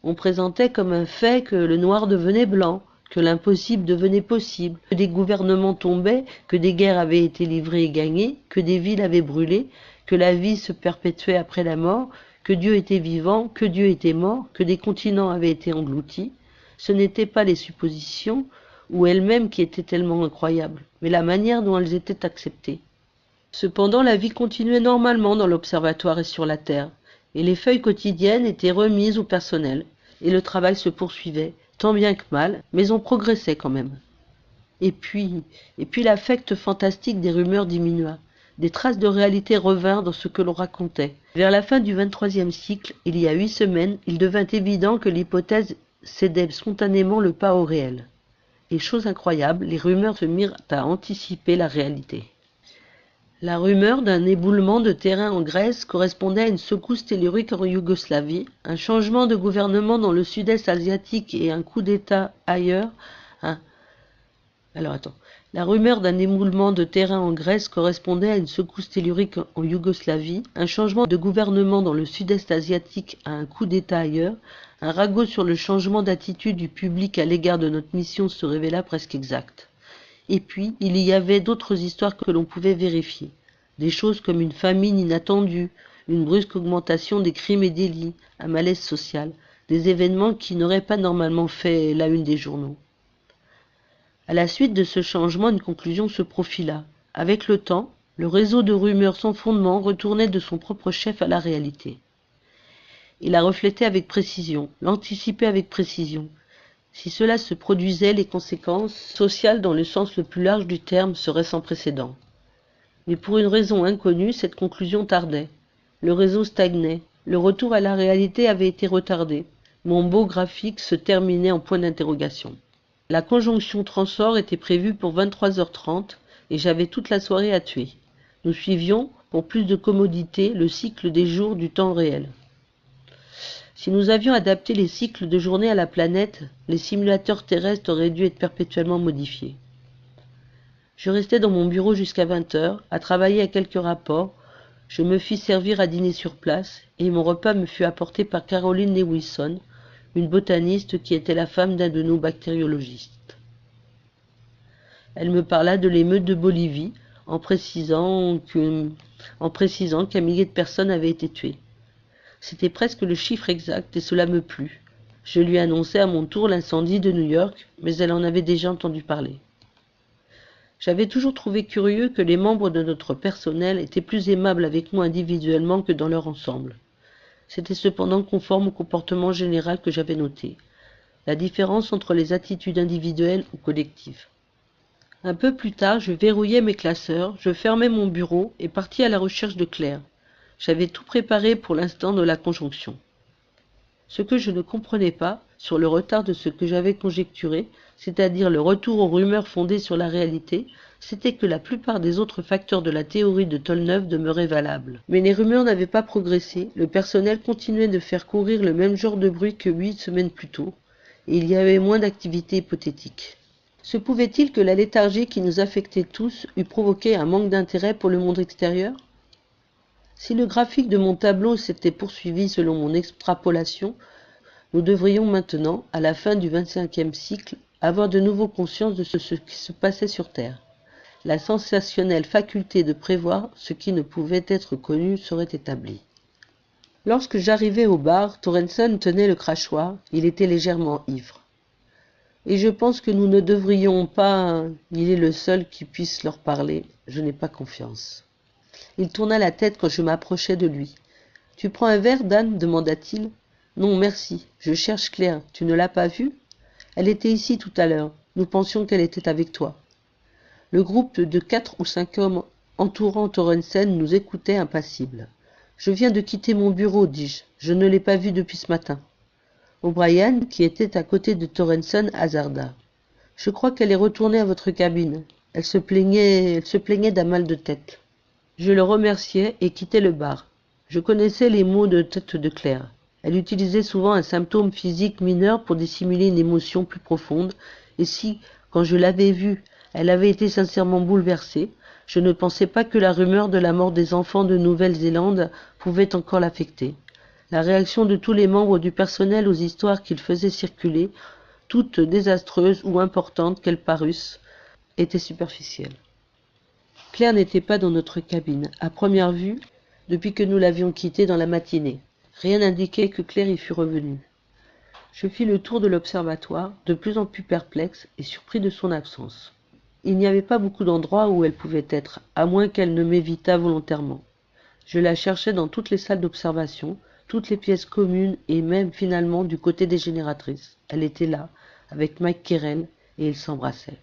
On présentait comme un fait que le noir devenait blanc, que l'impossible devenait possible, que des gouvernements tombaient, que des guerres avaient été livrées et gagnées, que des villes avaient brûlé, que la vie se perpétuait après la mort, que Dieu était vivant, que Dieu était mort, que des continents avaient été engloutis. Ce n'étaient pas les suppositions, ou elles-mêmes qui étaient tellement incroyables, mais la manière dont elles étaient acceptées. Cependant, la vie continuait normalement dans l'observatoire et sur la Terre, et les feuilles quotidiennes étaient remises au personnel, et le travail se poursuivait, tant bien que mal, mais on progressait quand même. Et puis l'affect fantastique des rumeurs diminua. Des traces de réalité revinrent dans ce que l'on racontait. Vers la fin du 23e cycle, il y a 8 semaines, il devint évident que l'hypothèse cédait spontanément le pas au réel. Et chose incroyable, les rumeurs se mirent à anticiper la réalité. La rumeur d'un éboulement de terrain en Grèce correspondait à une secousse tellurique en Yougoslavie, un changement de gouvernement dans le sud-est asiatique et un coup d'État ailleurs. La rumeur d'un éboulement de terrain en Grèce correspondait à une secousse tellurique en Yougoslavie, un changement de gouvernement dans le sud-est asiatique à un coup d'État ailleurs. Un ragot sur le changement d'attitude du public à l'égard de notre mission se révéla presque exact. Et puis, il y avait d'autres histoires que l'on pouvait vérifier. Des choses comme une famine inattendue, une brusque augmentation des crimes et délits, un malaise social, des événements qui n'auraient pas normalement fait la une des journaux. À la suite de ce changement, une conclusion se profila. Avec le temps, le réseau de rumeurs sans fondement retournait de son propre chef à la réalité. Il la reflétait avec précision, l'anticipait avec précision. Si cela se produisait, les conséquences sociales dans le sens le plus large du terme seraient sans précédent. Mais pour une raison inconnue, cette conclusion tardait. Le réseau stagnait. Le retour à la réalité avait été retardé. Mon beau graphique se terminait en point d'interrogation. La conjonction transort était prévue pour 23h30 et j'avais toute la soirée à tuer. Nous suivions, pour plus de commodité, le cycle des jours du temps réel. Si nous avions adapté les cycles de journée à la planète, les simulateurs terrestres auraient dû être perpétuellement modifiés. Je restai dans mon bureau jusqu'à 20h, à travailler à quelques rapports. Je me fis servir à dîner sur place, et mon repas me fut apporté par Caroline Lewison, une botaniste qui était la femme d'un de nos bactériologistes. Elle me parla de l'émeute de Bolivie, en précisant qu'un millier de personnes avaient été tuées. C'était presque le chiffre exact, et cela me plut. Je lui annonçai à mon tour l'incendie de New York, mais elle en avait déjà entendu parler. J'avais toujours trouvé curieux que les membres de notre personnel étaient plus aimables avec moi individuellement que dans leur ensemble. C'était cependant conforme au comportement général que j'avais noté, la différence entre les attitudes individuelles ou collectives. Un peu plus tard, je verrouillai mes classeurs, je fermai mon bureau et partis à la recherche de Claire. J'avais tout préparé pour l'instant de la conjonction. Ce que je ne comprenais pas, sur le retard de ce que j'avais conjecturé, c'est-à-dire le retour aux rumeurs fondées sur la réalité, c'était que la plupart des autres facteurs de la théorie de Tolneuf demeuraient valables. Mais les rumeurs n'avaient pas progressé, le personnel continuait de faire courir le même genre de bruit que 8 semaines plus tôt, et il y avait moins d'activité hypothétique. Se pouvait-il que la léthargie qui nous affectait tous eût provoqué un manque d'intérêt pour le monde extérieur ? Si le graphique de mon tableau s'était poursuivi selon mon extrapolation, nous devrions maintenant, à la fin du 25e cycle, avoir de nouveau conscience de ce qui se passait sur Terre. La sensationnelle faculté de prévoir ce qui ne pouvait être connu serait établie. Lorsque j'arrivai au bar, Torrenson tenait le crachoir, il était légèrement ivre. Et je pense que nous ne devrions pas... Il est le seul qui puisse leur parler, je n'ai pas confiance. Il tourna la tête quand je m'approchai de lui. « Tu prends un verre, Dan » demanda-t-il. « Non, merci. Je cherche Claire. Tu ne l'as pas vue ? Elle était ici tout à l'heure. Nous pensions qu'elle était avec toi. » Le groupe de 4 ou 5 hommes entourant Torrenson nous écoutait impassible. « Je viens de quitter mon bureau, dis-je. Je ne l'ai pas vue depuis ce matin. » O'Brien, qui était à côté de Torrenson, hasarda. « Je crois qu'elle est retournée à votre cabine. Elle se plaignait d'un mal de tête. » Je le remerciai et quittai le bar. Je connaissais les maux de tête de Claire. Elle utilisait souvent un symptôme physique mineur pour dissimuler une émotion plus profonde, et si, quand je l'avais vue, elle avait été sincèrement bouleversée, je ne pensais pas que la rumeur de la mort des enfants de Nouvelle-Zélande pouvait encore l'affecter. La réaction de tous les membres du personnel aux histoires qu'il faisait circuler, toutes désastreuses ou importantes qu'elles parussent, était superficielle. Claire n'était pas dans notre cabine, à première vue, depuis que nous l'avions quittée dans la matinée. Rien n'indiquait que Claire y fût revenue. Je fis le tour de l'observatoire, de plus en plus perplexe et surpris de son absence. Il n'y avait pas beaucoup d'endroits où elle pouvait être, à moins qu'elle ne m'évitât volontairement. Je la cherchais dans toutes les salles d'observation, toutes les pièces communes et même finalement du côté des génératrices. Elle était là, avec Mike Kerrell, et ils s'embrassaient.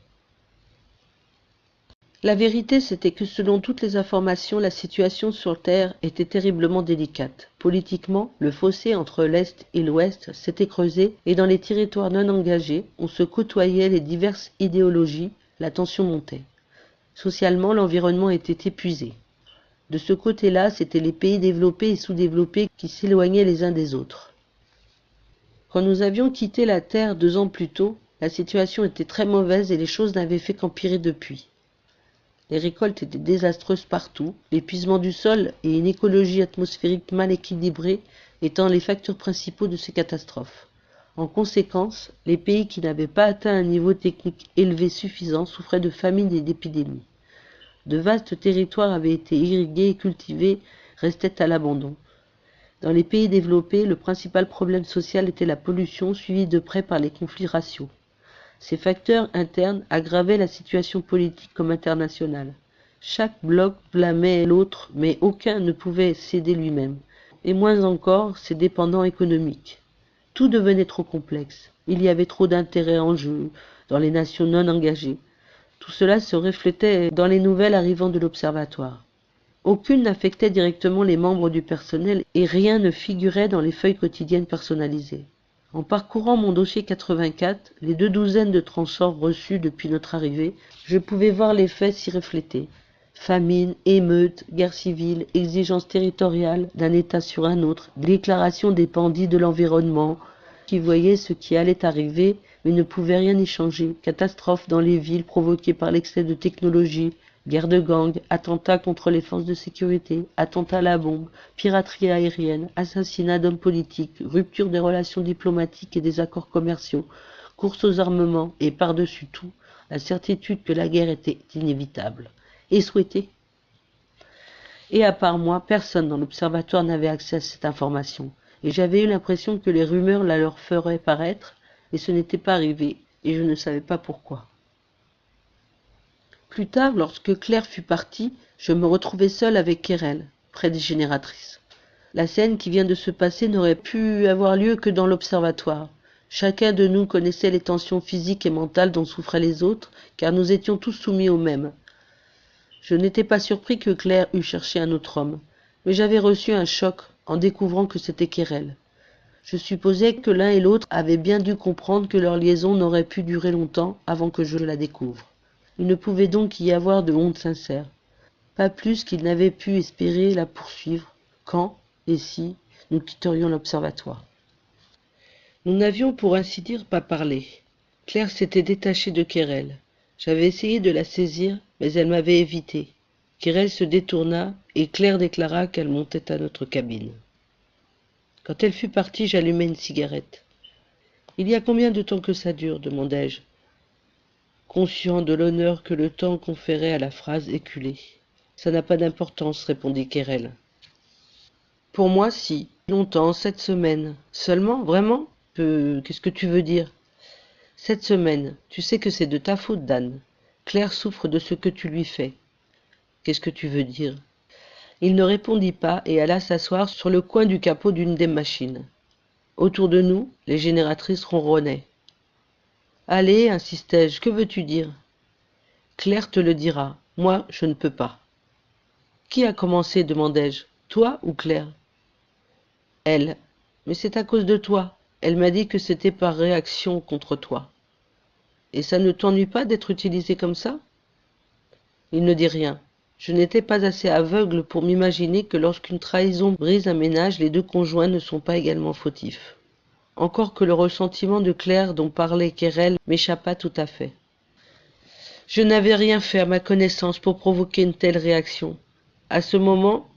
La vérité, c'était que selon toutes les informations, la situation sur Terre était terriblement délicate. Politiquement, le fossé entre l'Est et l'Ouest s'était creusé et dans les territoires non engagés, on se côtoyait les diverses idéologies, la tension montait. Socialement, l'environnement était épuisé. De ce côté-là, c'étaient les pays développés et sous-développés qui s'éloignaient les uns des autres. Quand nous avions quitté la Terre 2 ans plus tôt, la situation était très mauvaise et les choses n'avaient fait qu'empirer depuis. Les récoltes étaient désastreuses partout, l'épuisement du sol et une écologie atmosphérique mal équilibrée étant les facteurs principaux de ces catastrophes. En conséquence, les pays qui n'avaient pas atteint un niveau technique élevé suffisant souffraient de famine et d'épidémies. De vastes territoires avaient été irrigués et cultivés, restaient à l'abandon. Dans les pays développés, le principal problème social était la pollution, suivie de près par les conflits raciaux. Ces facteurs internes aggravaient la situation politique comme internationale. Chaque bloc blâmait l'autre, mais aucun ne pouvait s'aider lui-même, et moins encore ses dépendants économiques. Tout devenait trop complexe. Il y avait trop d'intérêts en jeu dans les nations non engagées. Tout cela se reflétait dans les nouvelles arrivant de l'observatoire. Aucune n'affectait directement les membres du personnel et rien ne figurait dans les feuilles quotidiennes personnalisées. En parcourant mon dossier 84, les 2 douzaines de transports reçus depuis notre arrivée, je pouvais voir les faits s'y refléter. Famine, émeutes, guerre civile, exigences territoriales d'un État sur un autre, déclaration des bandits de l'environnement, qui voyaient ce qui allait arriver mais ne pouvaient rien y changer, catastrophes dans les villes provoquées par l'excès de technologie, guerre de gangs, attentats contre les forces de sécurité, attentats à la bombe, piraterie aérienne, assassinats d'hommes politiques, rupture des relations diplomatiques et des accords commerciaux, course aux armements et par-dessus tout, la certitude que la guerre était inévitable et souhaitée. Et à part moi, personne dans l'observatoire n'avait accès à cette information, et j'avais eu l'impression que les rumeurs la leur feraient paraître, et ce n'était pas arrivé, et je ne savais pas pourquoi. Plus tard, lorsque Claire fut partie, je me retrouvai seule avec Kérel, près des génératrices. La scène qui vient de se passer n'aurait pu avoir lieu que dans l'observatoire. Chacun de nous connaissait les tensions physiques et mentales dont souffraient les autres, car nous étions tous soumis aux mêmes. Je n'étais pas surpris que Claire eût cherché un autre homme, mais j'avais reçu un choc en découvrant que c'était Kérel. Je supposais que l'un et l'autre avaient bien dû comprendre que leur liaison n'aurait pu durer longtemps avant que je la découvre. Il ne pouvait donc y avoir de honte sincère, pas plus qu'il n'avait pu espérer la poursuivre quand et si nous quitterions l'observatoire. Nous n'avions pour ainsi dire pas parlé. Claire s'était détachée de Kérel. J'avais essayé de la saisir, mais elle m'avait évité. Kérel se détourna et Claire déclara qu'elle montait à notre cabine. Quand elle fut partie, j'allumai une cigarette. « Il y a combien de temps que ça dure ?» demandai-je, conscient de l'honneur que le temps conférait à la phrase éculée. « Ça n'a pas d'importance, répondit Kérel. Pour moi, si. Longtemps, 7 semaines. Seulement, vraiment ? Qu'est-ce que tu veux dire ? 7 semaines. Tu sais que c'est de ta faute, Dan. Claire souffre de ce que tu lui fais. Qu'est-ce que tu veux dire ? Il ne répondit pas et alla s'asseoir sur le coin du capot d'une des machines. Autour de nous, les génératrices ronronnaient. « Allez, insistai-je, que veux-tu dire ? » « Claire te le dira. Moi, je ne peux pas. »« Qui a commencé ? Demandai-je. Toi ou Claire ? » ?»« Elle. Mais c'est à cause de toi. Elle m'a dit que c'était par réaction contre toi. »« Et ça ne t'ennuie pas d'être utilisé comme ça ? » Il ne dit rien. Je n'étais pas assez aveugle pour m'imaginer que lorsqu'une trahison brise un ménage, les 2 conjoints ne sont pas également fautifs. Encore que le ressentiment de Claire dont parlait Kérel m'échappa tout à fait. Je n'avais rien fait à ma connaissance pour provoquer une telle réaction. À ce moment,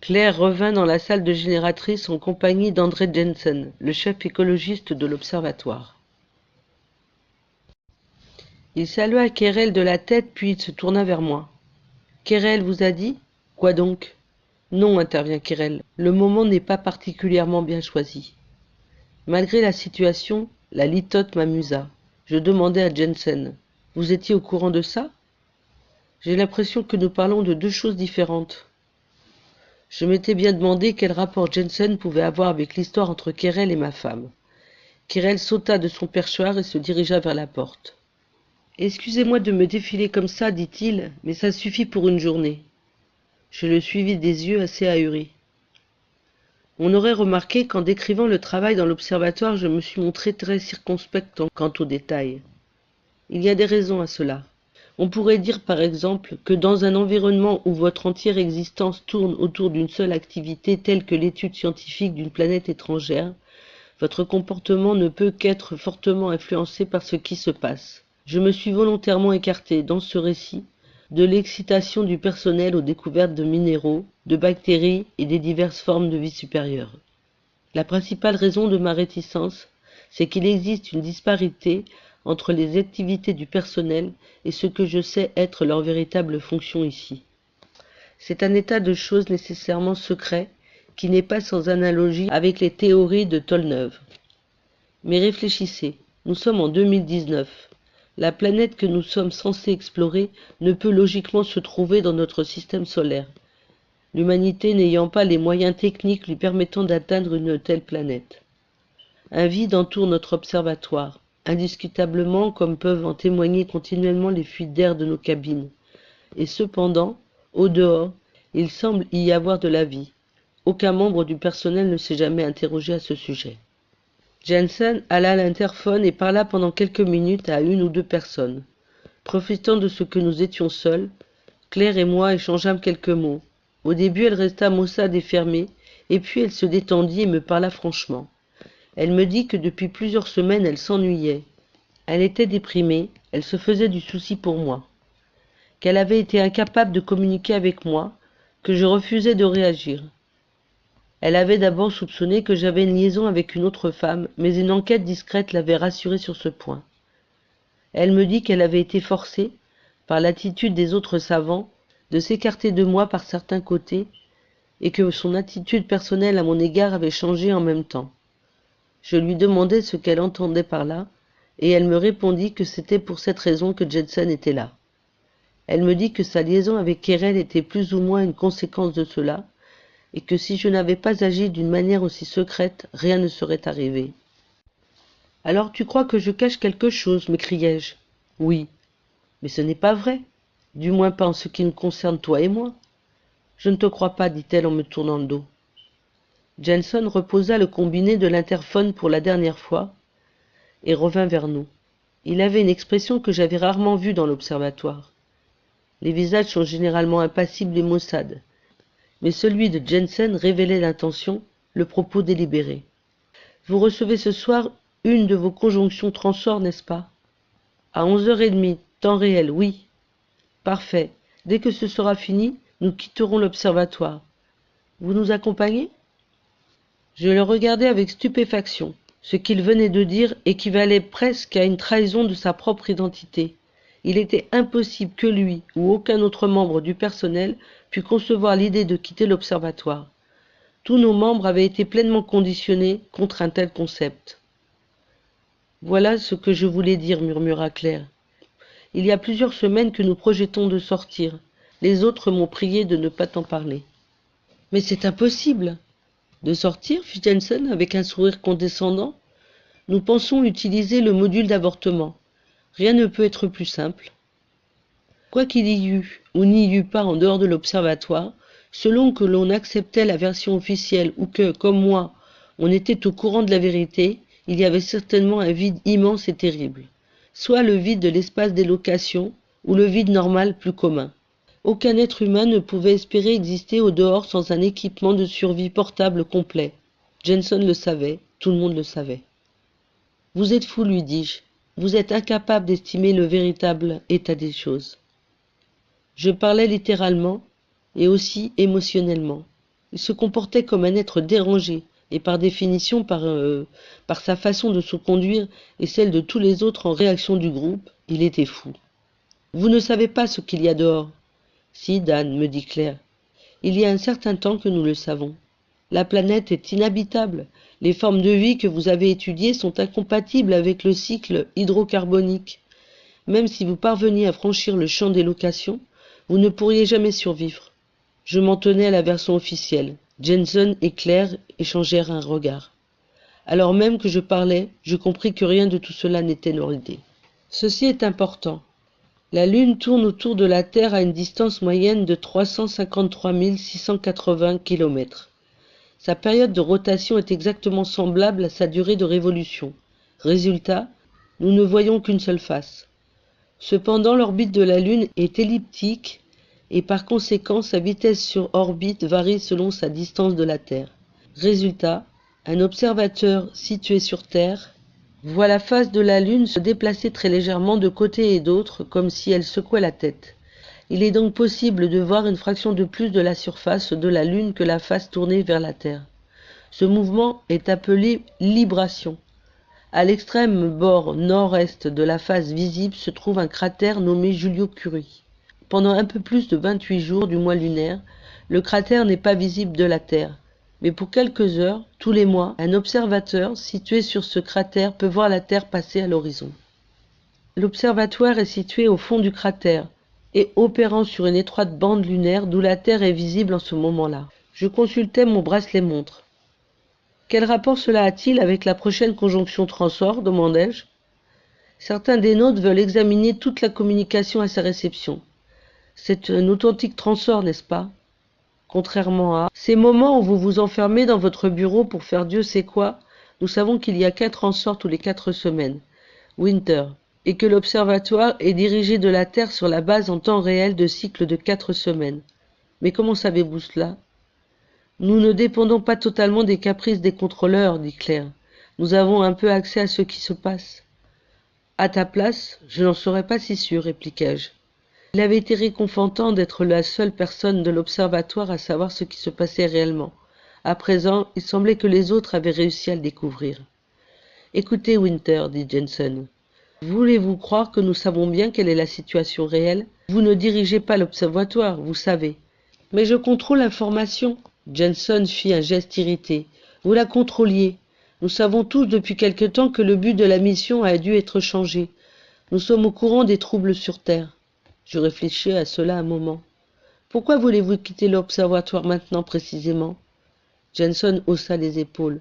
Claire revint dans la salle de génératrice en compagnie d'André Jensen, le chef écologiste de l'observatoire. Il salua Kérel de la tête puis il se tourna vers moi. « Kérel vous a dit ? Quoi donc ? » ?»« Non, intervient Kérel, le moment n'est pas particulièrement bien choisi. » Malgré la situation, la litote m'amusa. Je demandai à Jensen. « Vous étiez au courant de ça ? » J'ai l'impression que nous parlons de 2 choses différentes. Je m'étais bien demandé quel rapport Jensen pouvait avoir avec l'histoire entre Kérel et ma femme. Kérel sauta de son perchoir et se dirigea vers la porte. « Excusez-moi de me défiler comme ça, dit-il, mais ça suffit pour une journée. » Je le suivis des yeux assez ahuris. On aurait remarqué qu'en décrivant le travail dans l'observatoire, je me suis montré très circonspect quant aux détails. Il y a des raisons à cela. On pourrait dire par exemple que dans un environnement où votre entière existence tourne autour d'une seule activité telle que l'étude scientifique d'une planète étrangère, votre comportement ne peut qu'être fortement influencé par ce qui se passe. Je me suis volontairement écarté dans ce récit de l'excitation du personnel aux découvertes de minéraux, de bactéries et des diverses formes de vie supérieure. La principale raison de ma réticence, c'est qu'il existe une disparité entre les activités du personnel et ce que je sais être leur véritable fonction ici. C'est un état de choses nécessairement secret qui n'est pas sans analogie avec les théories de Tolneuve. Mais réfléchissez, nous sommes en 2019. La planète que nous sommes censés explorer ne peut logiquement se trouver dans notre système solaire, l'humanité n'ayant pas les moyens techniques lui permettant d'atteindre une telle planète. Un vide entoure notre observatoire, indiscutablement comme peuvent en témoigner continuellement les fuites d'air de nos cabines. Et cependant, au dehors, il semble y avoir de la vie. Aucun membre du personnel ne s'est jamais interrogé à ce sujet. Jensen alla à l'interphone et parla pendant quelques minutes à une ou deux personnes. Profitant de ce que nous étions seuls, Claire et moi échangeâmes quelques mots. Au début, elle resta maussade et fermée, et puis elle se détendit et me parla franchement. Elle me dit que depuis plusieurs semaines, elle s'ennuyait. Elle était déprimée, elle se faisait du souci pour moi. Qu'elle avait été incapable de communiquer avec moi, que je refusais de réagir. Elle avait d'abord soupçonné que j'avais une liaison avec une autre femme, mais une enquête discrète l'avait rassurée sur ce point. Elle me dit qu'elle avait été forcée, par l'attitude des autres savants, de s'écarter de moi par certains côtés, et que son attitude personnelle à mon égard avait changé en même temps. Je lui demandai ce qu'elle entendait par là, et elle me répondit que c'était pour cette raison que Jensen était là. Elle me dit que sa liaison avec Kerel était plus ou moins une conséquence de cela, et que si je n'avais pas agi d'une manière aussi secrète, rien ne serait arrivé. « Alors tu crois que je cache quelque chose » m'écriai-je. « Oui, mais ce n'est pas vrai, du moins pas en ce qui nous concerne toi et moi. »« Je ne te crois pas, dit-elle en me tournant le dos. » Jensen reposa le combiné de l'interphone pour la dernière fois et revint vers nous. Il avait une expression que j'avais rarement vue dans l'observatoire. Les visages sont généralement impassibles et maussades, mais celui de Jensen révélait l'intention, le propos délibéré. « Vous recevez ce soir une de vos conjonctions transorts, n'est-ce pas ? » « À 11h30, temps réel, oui. »« Parfait. Dès que ce sera fini, nous quitterons l'observatoire. Vous nous accompagnez ?» Je le regardais avec stupéfaction. Ce qu'il venait de dire équivalait presque à une trahison de sa propre identité. Il était impossible que lui ou aucun autre membre du personnel pût concevoir l'idée de quitter l'observatoire. Tous nos membres avaient été pleinement conditionnés contre un tel concept. « Voilà ce que je voulais dire, murmura Claire. Il y a plusieurs semaines que nous projetons de sortir. Les autres m'ont prié de ne pas t'en parler. »« Mais c'est impossible !» « De sortir » fit Jensen avec un sourire condescendant. « Nous pensons utiliser le module d'avortement. Rien ne peut être plus simple. » Quoi qu'il y eût ou n'y eût pas en dehors de l'observatoire, selon que l'on acceptait la version officielle ou que, comme moi, on était au courant de la vérité, il y avait certainement un vide immense et terrible, soit le vide de l'espace des locations ou le vide normal plus commun. Aucun être humain ne pouvait espérer exister au dehors sans un équipement de survie portable complet. Jensen le savait, tout le monde le savait. « Vous êtes fou, lui dis-je. Vous êtes incapable d'estimer le véritable état des choses. » Je parlais littéralement et aussi émotionnellement. Il se comportait comme un être dérangé et par définition, par sa façon de se conduire et celle de tous les autres en réaction du groupe, il était fou. « Vous ne savez pas ce qu'il y a dehors. » « Si, Dan, me dit Claire. Il y a un certain temps que nous le savons. La planète est inhabitable. Les formes de vie que vous avez étudiées sont incompatibles avec le cycle hydrocarbonique. Même si vous parveniez à franchir le champ des locations, vous ne pourriez jamais survivre. » Je m'en tenais à la version officielle. Jensen et Claire échangèrent un regard. Alors même que je parlais, je compris que rien de tout cela n'était leur idée. Ceci est important. La Lune tourne autour de la Terre à une distance moyenne de 353 680 km. Sa période de rotation est exactement semblable à sa durée de révolution. Résultat, nous ne voyons qu'une seule face. Cependant, l'orbite de la Lune est elliptique et par conséquent, sa vitesse sur orbite varie selon sa distance de la Terre. Résultat, un observateur situé sur Terre voit la face de la Lune se déplacer très légèrement de côté et d'autre, comme si elle secouait la tête. Il est donc possible de voir une fraction de plus de la surface de la Lune que la face tournée vers la Terre. Ce mouvement est appelé libration. À l'extrême bord nord-est de la face visible se trouve un cratère nommé Julio Curie. Pendant un peu plus de 28 jours du mois lunaire, le cratère n'est pas visible de la Terre. Mais pour quelques heures, tous les mois, un observateur situé sur ce cratère peut voir la Terre passer à l'horizon. L'observatoire est situé au fond du cratère et opérant sur une étroite bande lunaire d'où la Terre est visible en ce moment-là. Je consultais mon bracelet-montre. Quel rapport cela a-t-il avec la prochaine conjonction transor, demandai-je. Certains des nôtres veulent examiner toute la communication à sa réception. C'est un authentique transor, n'est-ce pas? Contrairement à ces moments où vous vous enfermez dans votre bureau pour faire Dieu sait quoi, nous savons qu'il y a 4 transors tous les 4 semaines, Winter, et que l'observatoire est dirigé de la Terre sur la base en temps réel de cycles de 4 semaines. Mais comment savez-vous cela? Nous ne dépendons pas totalement des caprices des contrôleurs, dit Claire. Nous avons un peu accès à ce qui se passe. À ta place, je n'en serais pas si sûr, répliquai-je. Il avait été réconfortant d'être la seule personne de l'observatoire à savoir ce qui se passait réellement. À présent, il semblait que les autres avaient réussi à le découvrir. Écoutez, Winter, dit Jensen. Voulez-vous croire que nous savons bien quelle est la situation réelle? Vous ne dirigez pas l'observatoire, vous savez. Mais je contrôle l'information. Jensen fit un geste irrité. Vous la contrôliez. Nous savons tous depuis quelque temps que le but de la mission a dû être changé. Nous sommes au courant des troubles sur Terre. Je réfléchis à cela un moment. Pourquoi voulez-vous quitter l'observatoire maintenant précisément? Jensen haussa les épaules.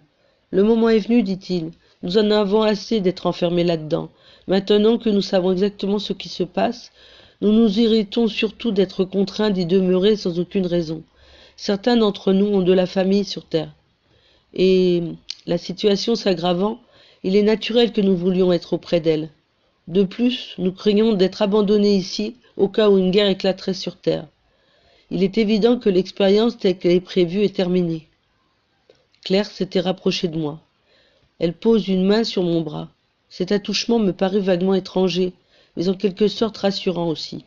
Le moment est venu, dit-il. Nous en avons assez d'être enfermés là-dedans. Maintenant que nous savons exactement ce qui se passe, nous nous irritons surtout d'être contraints d'y demeurer sans aucune raison. Certains d'entre nous ont de la famille sur Terre. Et, la situation s'aggravant, il est naturel que nous voulions être auprès d'elle. De plus, nous craignons d'être abandonnés ici au cas où une guerre éclaterait sur Terre. Il est évident que l'expérience telle qu'elle est prévue est terminée. Claire s'était rapprochée de moi. Elle pose une main sur mon bras. Cet attouchement me parut vaguement étranger, mais en quelque sorte rassurant aussi.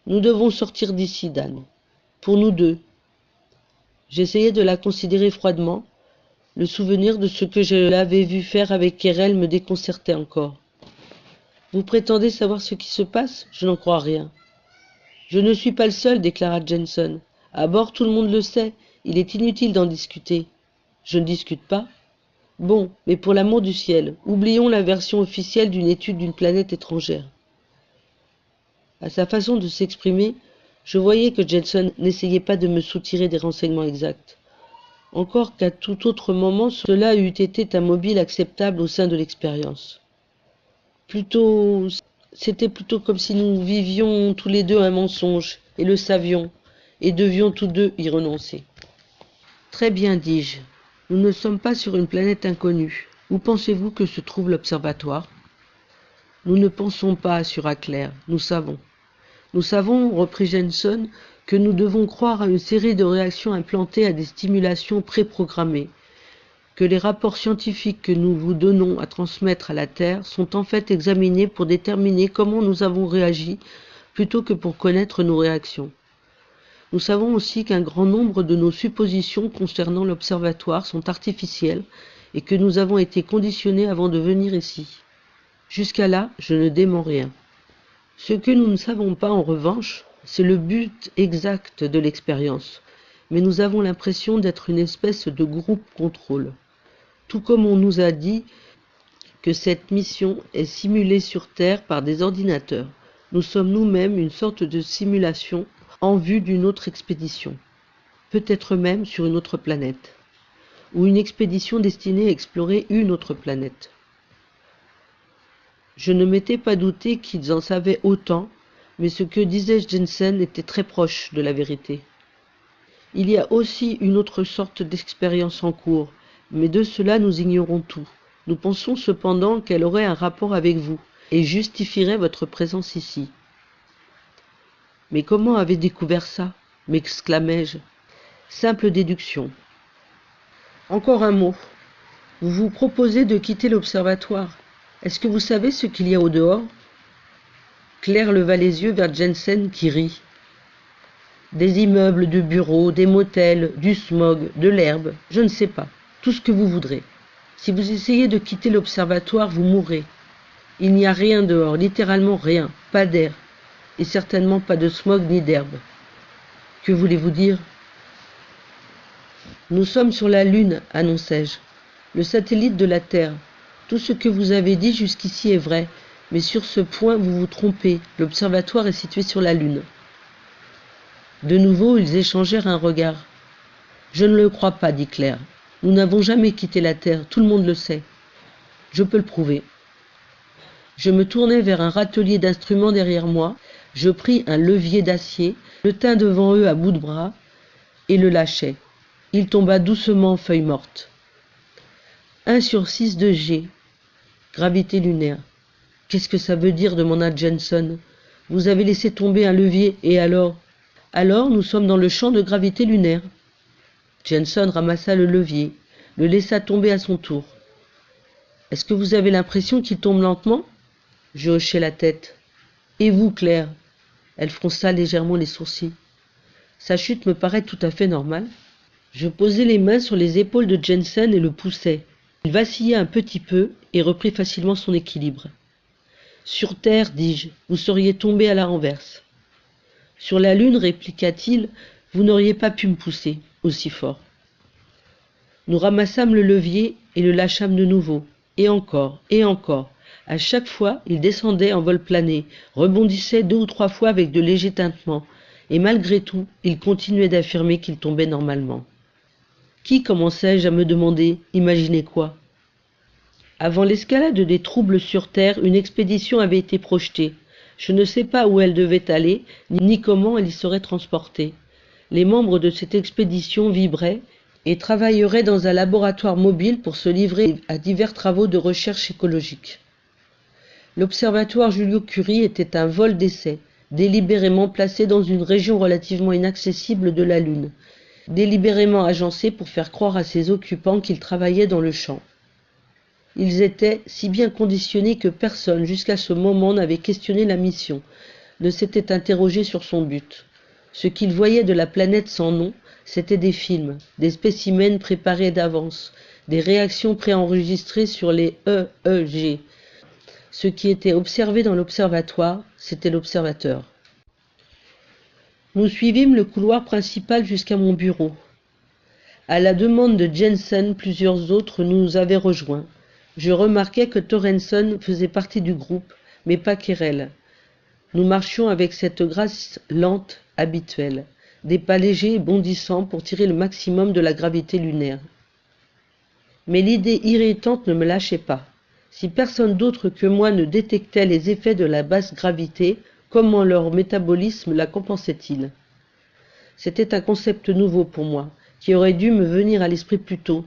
Nous devons sortir d'ici, Dan. Pour nous deux. J'essayais de la considérer froidement. Le souvenir de ce que je l'avais vu faire avec Kerel me déconcertait encore. Vous prétendez savoir ce qui se passe? Je n'en crois rien. Je ne suis pas le seul, déclara Jensen. À bord, tout le monde le sait. Il est inutile d'en discuter. Je ne discute pas. Bon, mais pour l'amour du ciel, oublions la version officielle d'une étude d'une planète étrangère. À sa façon de s'exprimer, je voyais que Jensen n'essayait pas de me soutirer des renseignements exacts. Encore qu'à tout autre moment, cela eût été un mobile acceptable au sein de l'expérience. C'était plutôt comme si nous vivions tous les deux un mensonge, et le savions, et devions tous deux y renoncer. Très bien, dis-je. Nous ne sommes pas sur une planète inconnue. Où pensez-vous que se trouve l'observatoire? Nous ne pensons pas, assura Claire. Nous savons. Nous savons, reprit Jensen, que nous devons croire à une série de réactions implantées à des stimulations préprogrammées, que les rapports scientifiques que nous vous donnons à transmettre à la Terre sont en fait examinés pour déterminer comment nous avons réagi plutôt que pour connaître nos réactions. Nous savons aussi qu'un grand nombre de nos suppositions concernant l'observatoire sont artificielles et que nous avons été conditionnés avant de venir ici. Jusqu'à là, je ne dément rien. Ce que nous ne savons pas, en revanche, c'est le but exact de l'expérience, mais nous avons l'impression d'être une espèce de groupe contrôle. Tout comme on nous a dit que cette mission est simulée sur Terre par des ordinateurs, nous sommes nous-mêmes une sorte de simulation en vue d'une autre expédition, peut-être même sur une autre planète, ou une expédition destinée à explorer une autre planète. Je ne m'étais pas douté qu'ils en savaient autant, mais ce que disait Jensen était très proche de la vérité. Il y a aussi une autre sorte d'expérience en cours, mais de cela nous ignorons tout. Nous pensons cependant qu'elle aurait un rapport avec vous, et justifierait votre présence ici. Mais comment avez-vous découvert ça? M'exclamai-je. Simple déduction. Encore un mot. Vous vous proposez de quitter l'observatoire. Est-ce que vous savez ce qu'il y a au dehors? Claire leva les yeux vers Jensen qui rit. Des immeubles de bureaux, des motels, du smog, de l'herbe, je ne sais pas. Tout ce que vous voudrez. Si vous essayez de quitter l'observatoire, vous mourrez. Il n'y a rien dehors, littéralement rien, pas d'air, et certainement pas de smog ni d'herbe. Que voulez-vous dire? Nous sommes sur la Lune, annonçai-je, le satellite de la Terre. Tout ce que vous avez dit jusqu'ici est vrai, mais sur ce point vous vous trompez, l'observatoire est situé sur la Lune. De nouveau, ils échangèrent un regard. Je ne le crois pas, dit Claire. Nous n'avons jamais quitté la Terre, tout le monde le sait. Je peux le prouver. Je me tournai vers un râtelier d'instruments derrière moi, je pris un levier d'acier, le tins devant eux à bout de bras, et le lâchai. Il tomba doucement, feuille morte. 1/6 de G. Gravité lunaire. Qu'est-ce que ça veut dire demanda Jensen. Vous avez laissé tomber un levier, et alors? Alors, nous sommes dans le champ de gravité lunaire. Jensen ramassa le levier, le laissa tomber à son tour. Est-ce que vous avez l'impression qu'il tombe lentement? Je hochai la tête. Et vous, Claire? Elle fronça légèrement les sourcils. Sa chute me paraît tout à fait normale. Je posai les mains sur les épaules de Jensen et le poussai. Il vacilla un petit peu et reprit facilement son équilibre. Sur Terre, dis-je, vous seriez tombé à la renverse. Sur la Lune, répliqua-t-il, vous n'auriez pas pu me pousser aussi fort. Nous ramassâmes le levier et le lâchâmes de nouveau, et encore, et encore. À chaque fois, il descendait en vol plané, rebondissait 2 ou 3 fois avec de légers tintements, et malgré tout, il continuait d'affirmer qu'il tombait normalement. Qui, commençai-je à me demander, imaginait quoi? Avant l'escalade des troubles sur Terre, une expédition avait été projetée. Je ne sais pas où elle devait aller, ni comment elle y serait transportée. Les membres de cette expédition vivraient et travailleraient dans un laboratoire mobile pour se livrer à divers travaux de recherche écologique. L'observatoire Joliot-Curie était un vol d'essai, délibérément placé dans une région relativement inaccessible de la Lune, délibérément agencé pour faire croire à ses occupants qu'ils travaillaient dans le champ. Ils étaient si bien conditionnés que personne, jusqu'à ce moment, n'avait questionné la mission, ne s'était interrogé sur son but. Ce qu'ils voyaient de la planète sans nom, c'étaient des films, des spécimens préparés d'avance, des réactions préenregistrées sur les EEG. Ce qui était observé dans l'observatoire, c'était l'observateur. Nous suivîmes le couloir principal jusqu'à mon bureau. À la demande de Jensen, plusieurs autres nous avaient rejoints. Je remarquai que Torrenson faisait partie du groupe, mais pas Querelle. Nous marchions avec cette grâce lente, habituelle, des pas légers et bondissants pour tirer le maximum de la gravité lunaire. Mais l'idée irritante ne me lâchait pas. Si personne d'autre que moi ne détectait les effets de la basse gravité, comment leur métabolisme la compensait-il? C'était un concept nouveau pour moi, qui aurait dû me venir à l'esprit plus tôt.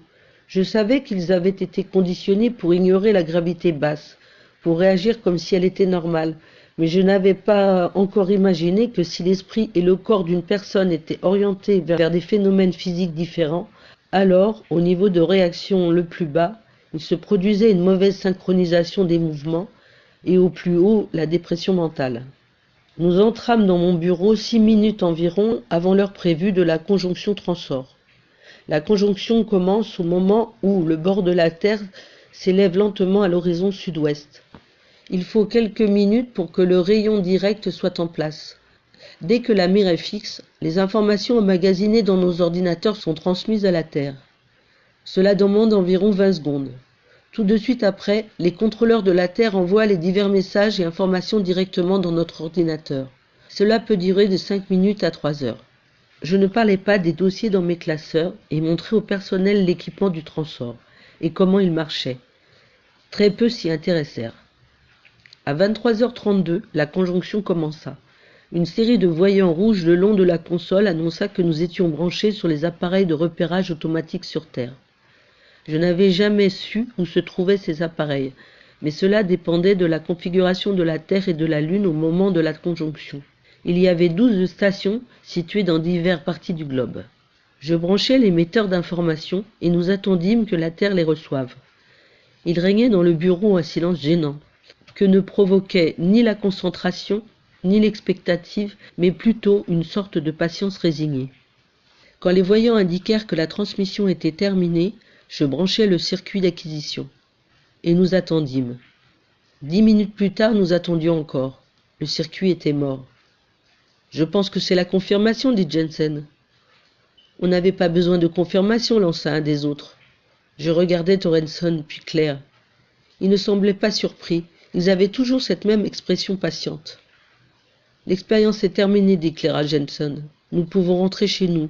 Je savais qu'ils avaient été conditionnés pour ignorer la gravité basse, pour réagir comme si elle était normale, mais je n'avais pas encore imaginé que si l'esprit et le corps d'une personne étaient orientés vers des phénomènes physiques différents, alors, au niveau de réaction le plus bas, il se produisait une mauvaise synchronisation des mouvements, et au plus haut, la dépression mentale. Nous entrâmes dans mon bureau 6 minutes environ avant l'heure prévue de la conjonction Transor. La conjonction commence au moment où le bord de la Terre s'élève lentement à l'horizon sud-ouest. Il faut quelques minutes pour que le rayon direct soit en place. Dès que la mire est fixe, les informations emmagasinées dans nos ordinateurs sont transmises à la Terre. Cela demande environ 20 secondes. Tout de suite après, les contrôleurs de la Terre envoient les divers messages et informations directement dans notre ordinateur. Cela peut durer de 5 minutes à 3 heures. Je ne parlais pas des dossiers dans mes classeurs et montrais au personnel l'équipement du Transor et comment il marchait. Très peu s'y intéressèrent. À 23h32, la conjonction commença. Une série de voyants rouges le long de la console annonça que nous étions branchés sur les appareils de repérage automatique sur Terre. Je n'avais jamais su où se trouvaient ces appareils, mais cela dépendait de la configuration de la Terre et de la Lune au moment de la conjonction. Il y avait 12 stations situées dans diverses parties du globe. Je branchai l'émetteur d'informations et nous attendîmes que la Terre les reçoive. Il régnait dans le bureau un silence gênant, que ne provoquait ni la concentration, ni l'expectative, mais plutôt une sorte de patience résignée. Quand les voyants indiquèrent que la transmission était terminée, je branchai le circuit d'acquisition. Et nous attendîmes. 10 minutes plus tard, nous attendions encore. Le circuit était mort. « Je pense que c'est la confirmation, dit Jensen. »« On n'avait pas besoin de confirmation, lança un des autres. Je regardai Torrenson puis Claire. Ils ne semblaient pas surpris. Ils avaient toujours cette même expression patiente. « L'expérience est terminée, déclara Jensen. Nous pouvons rentrer chez nous. »«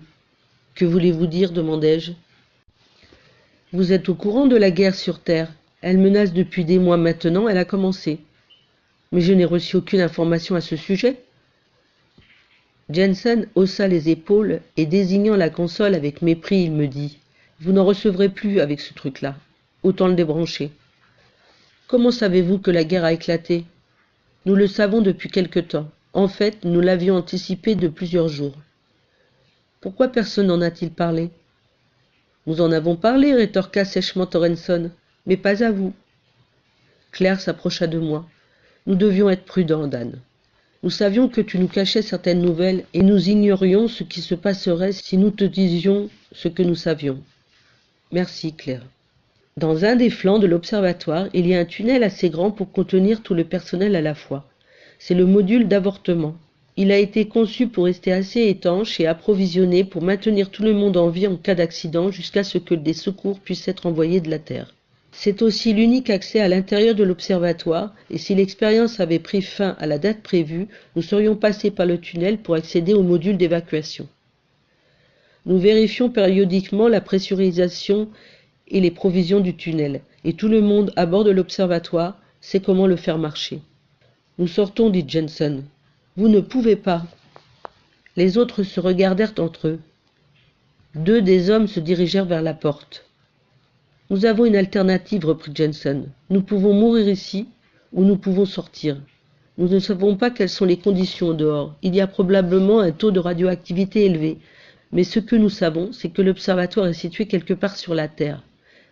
Que voulez-vous dire ? demandai-je. Vous êtes au courant de la guerre sur Terre. Elle menace depuis des mois maintenant, elle a commencé. Mais je n'ai reçu aucune information à ce sujet. Jensen haussa les épaules et désignant la console avec mépris, il me dit « Vous n'en recevrez plus avec ce truc-là. Autant le débrancher. » Comment savez-vous que la guerre a éclaté? Nous le savons depuis quelque temps. En fait, nous l'avions anticipé de plusieurs jours. Pourquoi personne n'en a-t-il parlé? Nous en avons parlé, rétorqua sèchement Torrenson, mais pas à vous. Claire s'approcha de moi. Nous devions être prudents, Dan. Nous savions que tu nous cachais certaines nouvelles et nous ignorions ce qui se passerait si nous te disions ce que nous savions. Merci, Claire. Dans un des flancs de l'observatoire, il y a un tunnel assez grand pour contenir tout le personnel à la fois. C'est le module d'avortement. Il a été conçu pour rester assez étanche et approvisionné pour maintenir tout le monde en vie en cas d'accident jusqu'à ce que des secours puissent être envoyés de la Terre. C'est aussi l'unique accès à l'intérieur de l'observatoire et si l'expérience avait pris fin à la date prévue, nous serions passés par le tunnel pour accéder au module d'évacuation. Nous vérifions périodiquement la pressurisation et les provisions du tunnel, et tout le monde à bord de l'observatoire sait comment le faire marcher. Nous sortons, dit Jensen. Vous ne pouvez pas. Les autres se regardèrent entre eux. Deux des hommes se dirigèrent vers la porte. Nous avons une alternative, reprit Jensen. Nous pouvons mourir ici, ou nous pouvons sortir. Nous ne savons pas quelles sont les conditions dehors. Il y a probablement un taux de radioactivité élevé. Mais ce que nous savons, c'est que l'observatoire est situé quelque part sur la Terre.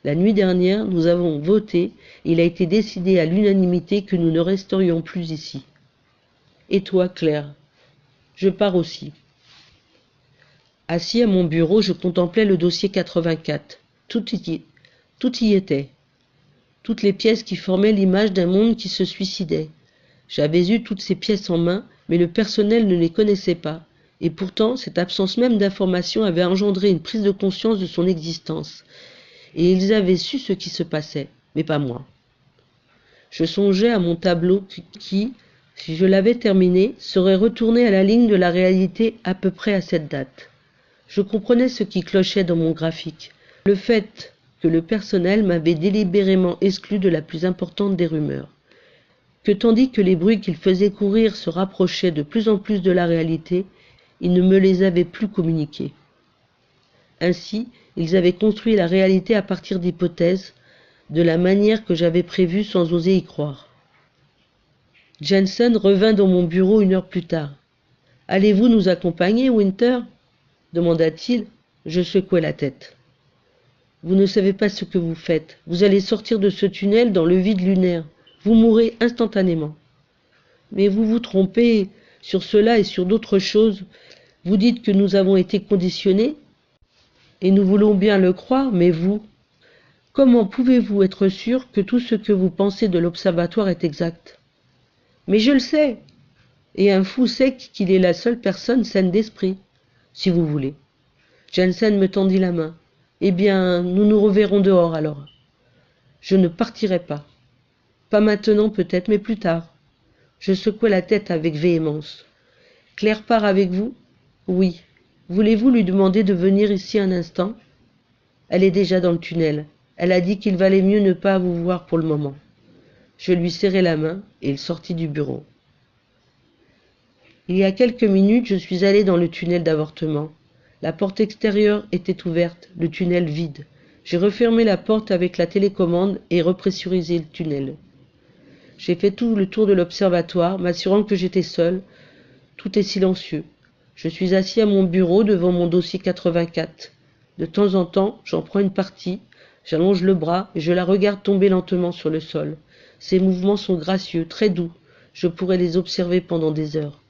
La nuit dernière, nous avons voté, et il a été décidé à l'unanimité que nous ne resterions plus ici. Et toi, Claire? Je pars aussi. Assis à mon bureau, je contemplais le dossier 84. Tout y était. Toutes les pièces qui formaient l'image d'un monde qui se suicidait. J'avais eu toutes ces pièces en main, mais le personnel ne les connaissait pas. Et pourtant, cette absence même d'information avait engendré une prise de conscience de son existence. Et ils avaient su ce qui se passait, mais pas moi. Je songeais à mon tableau qui, si je l'avais terminé, serait retourné à la ligne de la réalité à peu près à cette date. Je comprenais ce qui clochait dans mon graphique. Le fait que le personnel m'avait délibérément exclu de la plus importante des rumeurs. Que tandis que les bruits qu'il faisait courir se rapprochaient de plus en plus de la réalité, il ne me les avait plus communiqués. Ainsi, ils avaient construit la réalité à partir d'hypothèses, de la manière que j'avais prévue sans oser y croire. Jensen revint dans mon bureau 1 heure plus tard. « Allez-vous nous accompagner, Winter ?» demanda-t-il. Je secouai la tête. « Vous ne savez pas ce que vous faites. Vous allez sortir de ce tunnel dans le vide lunaire. Vous mourrez instantanément. Mais vous vous trompez sur cela et sur d'autres choses. Vous dites que nous avons été conditionnés, et nous voulons bien le croire, mais vous, comment pouvez-vous être sûr que tout ce que vous pensez de l'observatoire est exact? Mais je le sais, et un fou sait qu'il est la seule personne saine d'esprit, si vous voulez. Jensen me tendit la main. Eh bien, nous nous reverrons dehors alors. Je ne partirai pas. Pas maintenant peut-être, mais plus tard. Je secouai la tête avec véhémence. Claire part avec vous? Oui. Voulez-vous lui demander de venir ici un instant? Elle est déjà dans le tunnel. Elle a dit qu'il valait mieux ne pas vous voir pour le moment. Je lui serrai la main et il sortit du bureau. Il y a quelques minutes, je suis allé dans le tunnel d'avortement. La porte extérieure était ouverte, le tunnel vide. J'ai refermé la porte avec la télécommande et repressurisé le tunnel. J'ai fait tout le tour de l'observatoire, m'assurant que j'étais seul. Tout est silencieux. Je suis assis à mon bureau devant mon dossier 84. De temps en temps, j'en prends une partie, j'allonge le bras et je la regarde tomber lentement sur le sol. Ses mouvements sont gracieux, très doux. Je pourrais les observer pendant des heures.